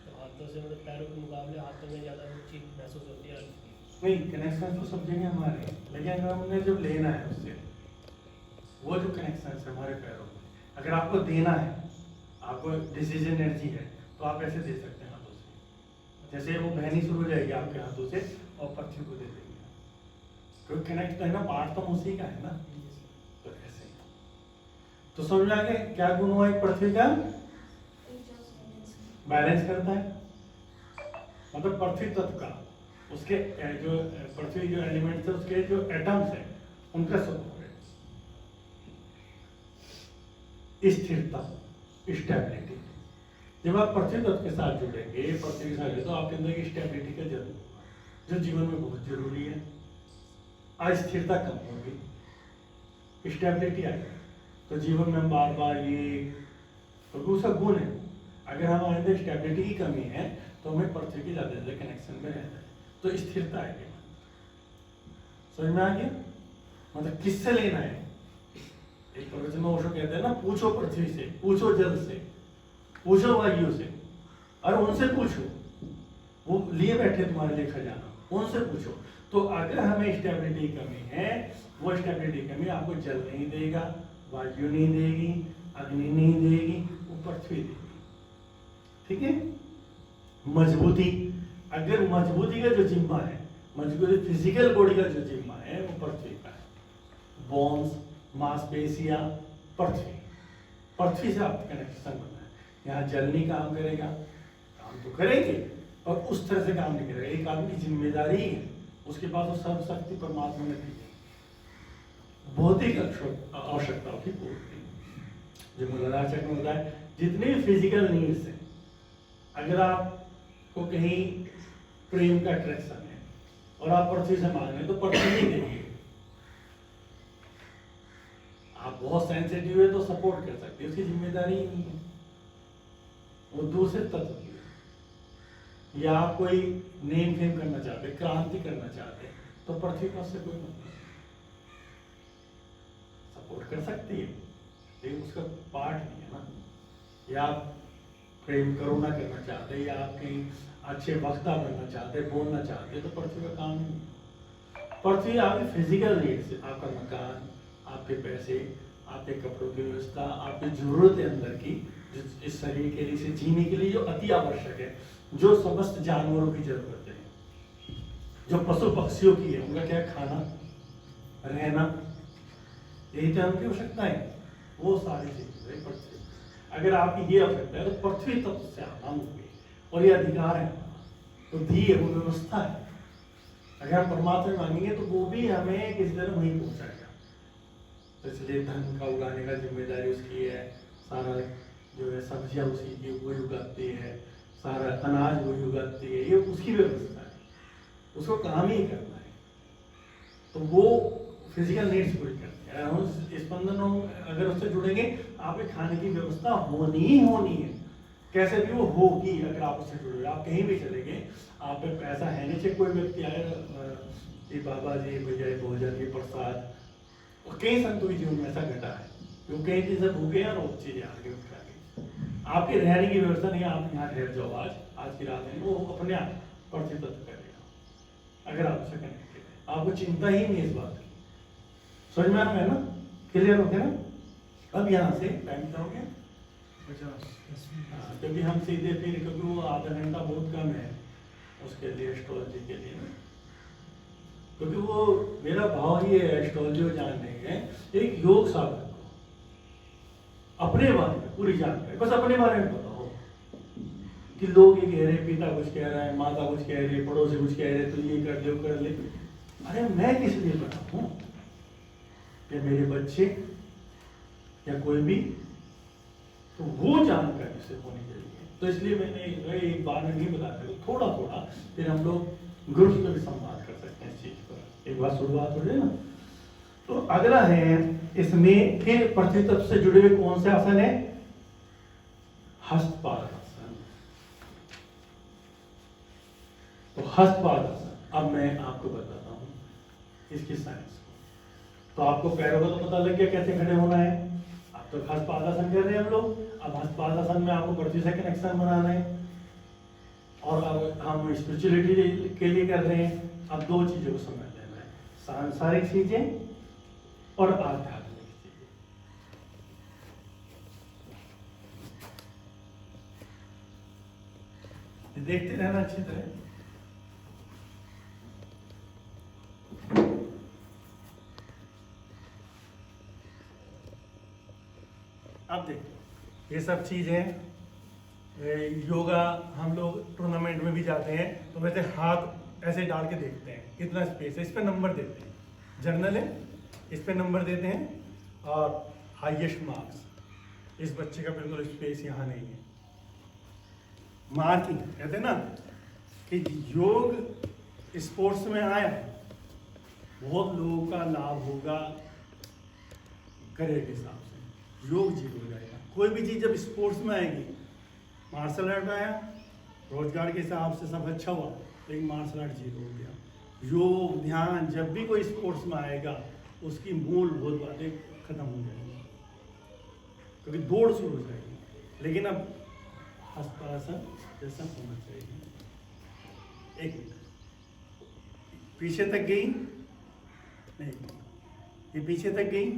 तो हाथों से मतलब पैरों के मुकाबले हाथों में ज़्यादा चीज महसूस होती है अर्थ की। नहीं, कनेक्शन तो सब जगह हमारे हैं, लेकिन हमने जब लेना है उससे, वो जो कनेक्शन है हमारे पैरों में, अगर आपको देना है, आपको डिसीजन एनर्जी है, तो आप ऐसे दे सकते हैं हाथों से, जैसे वो बहनी शुरू हो जाएगी आपके हाथों से और पृथ्वी को दे देंगे, क्योंकि कनेक्ट है ना, पार्ट तो उसी का है ना, तो ऐसे। तो समझ में आ गया क्या गुण हुआ एक पृथ्वी का? बैलेंस करता है, मतलब पृथ्वी तत्व का, उसके जो पृथ्वी जो एलिमेंट्स है, उसके जो एटम्स है, उनका स्वरूप है स्थिरता, स्टेबिलिटी। जब आप पृथ्वी तत्व के साथ जुड़ेंगे, पृथ्वी के साथ जुड़े, तो आपके अंदर एक स्टेबिलिटी का जरूर होगा, जो जीवन में बहुत जरूरी है। अस्थिरता कम होगी, स्टेबिलिटी आएगी, तो जीवन में हम बार बार ये, तो दूसरा गुण है, अगर हमारे अंदर स्टेबिलिटी की कमी है तो हमें पृथ्वी के ज़्यादा से ज़्यादा कनेक्शन में रहना है, तो स्थिरता आएगी। समझ में आ गया? मतलब किससे लेना है? एक प्रवचन में ओशो कहते हैं ना, पूछो पृथ्वी से, पूछो जल से, पूछो वायु से, और उनसे पूछो, वो लिए बैठे तुम्हारे लिए खजाना, उनसे पूछो। तो अगर हमें स्टेबिलिटी की कमी है, वो स्टेबिलिटी की कमी आपको जल नहीं देगा, वायु नहीं देगी, अग्नि नहीं देगी, वो पृथ्वी देगी। ठीक है? मजबूती, अगर मजबूती का जो जिम्मा है, मजबूती फिजिकल बॉडी का जो जिम्मा है, वो पृथ्वी का है। बोन्स, मांसपेशियां, पृथ्वी से आपका कनेक्शन बनना है। यहाँ जल नहीं काम करेगा, काम तो करेंगे और उस तरह से काम नहीं करेगा। एक आदमी की जिम्मेदारी है, उसके पास वो सब शक्ति परमात्मा ने दी है, भौतिक आवश्यकताओं की पूर्ति। जो मूलाधार में होता है, जितने भी फिजिकल नीड्स हैं, अगर आपको कहीं प्रेम का अट्रैक्शन है और आप पृथ्वी से मांग रहे हैं, तो पृथ्वी नहीं देगी। आप बहुत सेंसिटिव है तो सपोर्ट कर सकते हैं, उसकी जिम्मेदारी ही नहीं है, वो दूसरे तत्व की है। या आप कोई नेम फेम करना चाहते हैं, क्रांति करना चाहते हैं, तो पृथ्वी का उससे कोई मतलब नहीं, सपोर्ट कर सकती है लेकिन उसका पार्ट नहीं है ना। या आप प्रेम करुणा करना चाहते हैं, या आप कहीं अच्छे वक्ता बनना चाहते हैं, बोलना चाहते हैं, तो पृथ्वी का काम नहीं है। पृथ्वी आपकी फिजिकल नीड्स, आपका मकान, आपके पैसे, आपके कपड़ों की व्यवस्था, आपकी जरूरत है अंदर की, इस शरीर के लिए, इसे जीने के लिए जो अति आवश्यक है, जो समस्त जानवरों की जरूरत है, जो पशु पक्षियों की है, उनका क्या खाना, रहना, यही तो उनकी आवश्यकता है, वो सारी चीजें पृथ्वी। अगर आपकी ये आवश्यकता है, तो पृथ्वी तत्व से आप मांगोगे, और ये अधिकार है, तो दी है, वो व्यवस्था है। अगर हम परमात्मा में मांगेंगे तो वो भी हमें किसी तरह वहीं पहुंचाएगा। तो इसलिए धन का उगाने का जिम्मेदारी उसकी है, सारा जो है सब्जियां उसी की, वही उगाती है, सारा अनाज वही उगाती है, ये उसकी व्यवस्था है, उसको काम ही करना है। तो वो फिजिकल नीड्स पूरी करती है। हम स्पंदनों अगर उससे जुड़ेंगे, आपके खाने की व्यवस्था होनी ही होनी है, कैसे भी वो होगी। अगर आप उससे जुड़े, आप कहीं भी चले गए, आप पे पैसा है नहीं, चाहे कोई व्यक्ति आए कि बाबा जी भैया भोजन ये प्रसाद, और कई संतों के जीवन में ऐसा घटा है, वो कई चीजें भूखे हैं और चीजें आगे उठा के आपके रहने की व्यवस्था नहीं है, आप यहाँ ठहर जाओ, आज की रात है, वो अपने आप पृथ्वी तत्व करेगा अगर आप उससे कनेक्टेड है। आपको चिंता ही नहीं इस बात की। समझ में आ रहा है ना? क्लियर हो गया ना? अब यहाँ से टाइम क्या हो गया? 50। क्योंकि हम सीधे फिर, क्योंकि वो आधा घंटा बहुत कम है उसके लिए, एस्ट्रोलॉजी के लिए ना, क्योंकि वो मेरा भाव ये है, एस्ट्रोलॉजी जानने हैं, एक योग साधक को अपने बारे में पूरी जानकारी, बस अपने बारे में पता हो कि लोग ये कह रहे हैं, पिता कुछ कह रहा है, माता कुछ कह रही है, पड़ोसी कुछ कह रहे हैं, तो ये कर ले, वो कर ले। अरे मैं किस लिए बना हूँ, या मेरे बच्चे या कोई भी, तो वो जानकारी से होनी चाहिए। तो इसलिए मैंने एक बार में नहीं बताया, तो थोड़ा थोड़ा फिर हम लोग ग्रुप में भी संवाद कर सकते हैं इस चीज पर। एक बार शुरुआत हो जाए ना, तो अगला है इसमें फिर पृथ्वी तत्व से जुड़े हुए कौन से आसन है? हस्तपाद आसन। तो हस्तपाद आसन अब मैं आपको बताता हूं इसकी साइंस को। तो आपको पैरों का तो पता लग गया कैसे खड़े होना है। अब तो हस्तपाद आसन कर रहे हैं हम लोग। अब हस्तपाद आसन में आपको पृथ्वी से कनेक्शन बनाना है, और अब हम स्पिरिचुअलिटी के लिए कर रहे हैं, अब दो चीजों को समझ लेना है, सांसारिक चीजें और आध्यात्मिक चीजें। ये देखते रहना अच्छी तरह। अब देखो ये सब चीजें, योगा हम लोग टूर्नामेंट में भी जाते हैं तो वैसे हाथ ऐसे डाल के देखते हैं कितना स्पेस है, इस पे नंबर देते हैं, जर्नल है इस पे नंबर देते हैं और हाईएस्ट मार्क्स, इस बच्चे का बिल्कुल स्पेस यहाँ नहीं है। मार्किंग कहते हैं ना कि योग स्पोर्ट्स में आया, बहुत लोगों का लाभ होगा करियर के हिसाब से, योग जीरो हो जाएगा। कोई भी चीज़ जब स्पोर्ट्स में आएगी, मार्शल आर्ट आया रोजगार के हिसाब से सब अच्छा हुआ, लेकिन मार्शल आर्ट जीरो हो गया। योग ध्यान जब भी कोई स्पोर्ट्स में आएगा उसकी मूलभूत बातें खत्म हो जाएंगी, क्योंकि दौड़ शुरू हो जाएगी। लेकिन अब हस्तासन जैसा होना चाहिए। एक मिनट, पीछे तक गई नहीं, ये पीछे तक गई,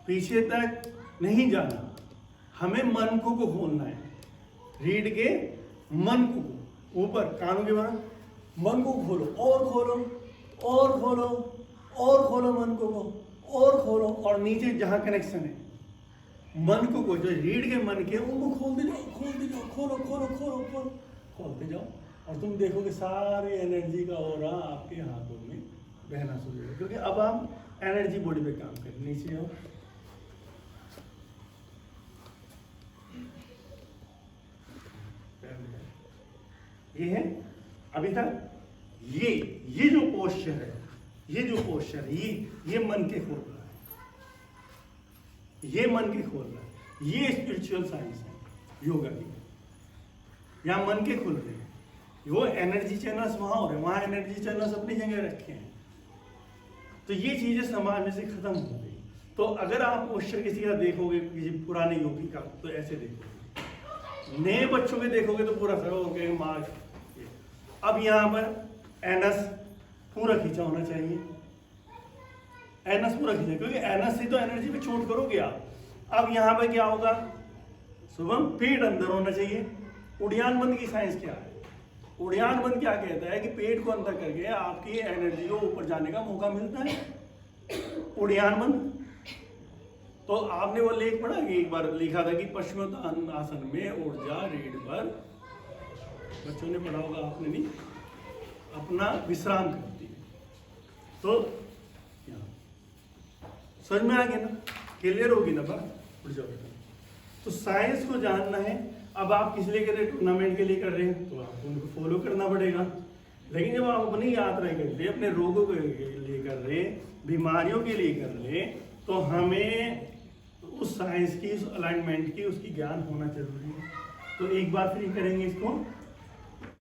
पीछे तक नहीं जाना, हमें मन को खोलना है। रीढ़ के मन को ऊपर, कानों के बाहर, मन को खोलो और खोलो और खोलो और खोलो, मन को और खोलो, और नीचे जहां कनेक्शन है मन को जो रीढ़ के मन के, उनको खोलते जाओ, खोलते जाओ, खोलो खोलो खोलो खोलो, खोलते जाओ, और तुम देखोगे सारी एनर्जी का ऑरा आपके हाथों में बहना शुरू होगा, क्योंकि अब आप एनर्जी बॉडी पे काम करें। नीचे आओ, ये है अभी तक ये जो पोस्चर है, ये जो पोस्चर है, ये मन के खोल रहा है, ये मन के खोल रहा है। ये स्पिरिचुअल साइंस है योगा की, यहाँ मन के खुल रहे हैं। वो एनर्जी चैनल्स वहां हो रहे हैं, वहां एनर्जी चैनल्स अपनी जगह रखे हैं। तो ये चीजें समाज में से खत्म हो गई। तो अगर आप पोस्चर किसी का देखोगे, किसी पुराने योगी का, तो ऐसे देखोगे। नए बच्चों के देखोगे तो पूरा खड़ा हो गया मार्ग। अब यहाँ पर एनस पूरा खींचा होना चाहिए, एनस पूरा खींचा, क्योंकि एनस से तो एनर्जी पे चोट करोगे आप। अब यहाँ पे क्या होगा, शुभम, पेट अंदर होना चाहिए। उड़ियान बंद की साइंस क्या है? उड़ियान बंद क्या कहता है कि पेट को अंदर करके आपकी एनर्जी को ऊपर जाने का मौका मिलता है। उड़ियान बंद। तो आपने वो लेख पढ़ा कि एक बार लिखा था कि पश्चिमोत्तान आसन में ऊर्जा रीढ़ पर, बच्चों ने पढ़ा होगा, आपने नहीं, अपना विश्राम करती है। तो समझ में आ गया ना, क्लियर होगी ना बात? उठ जाओ बेटा। तो साइंस को जानना है। अब आप किस लिए कर रहे हैं? टूर्नामेंट के लिए कर रहे हैं, तो आपको उनको फॉलो करना पड़ेगा। लेकिन जब आप अपनी यात्रा कर रहे, अपने रोगों के लिए कर रहे, बीमारियों के लिए कर रहे, तो हमें उस साइंस की, उस अलाइनमेंट की, उसकी ज्ञान होना जरूरी है। तो एक बार फिर करेंगे इसको।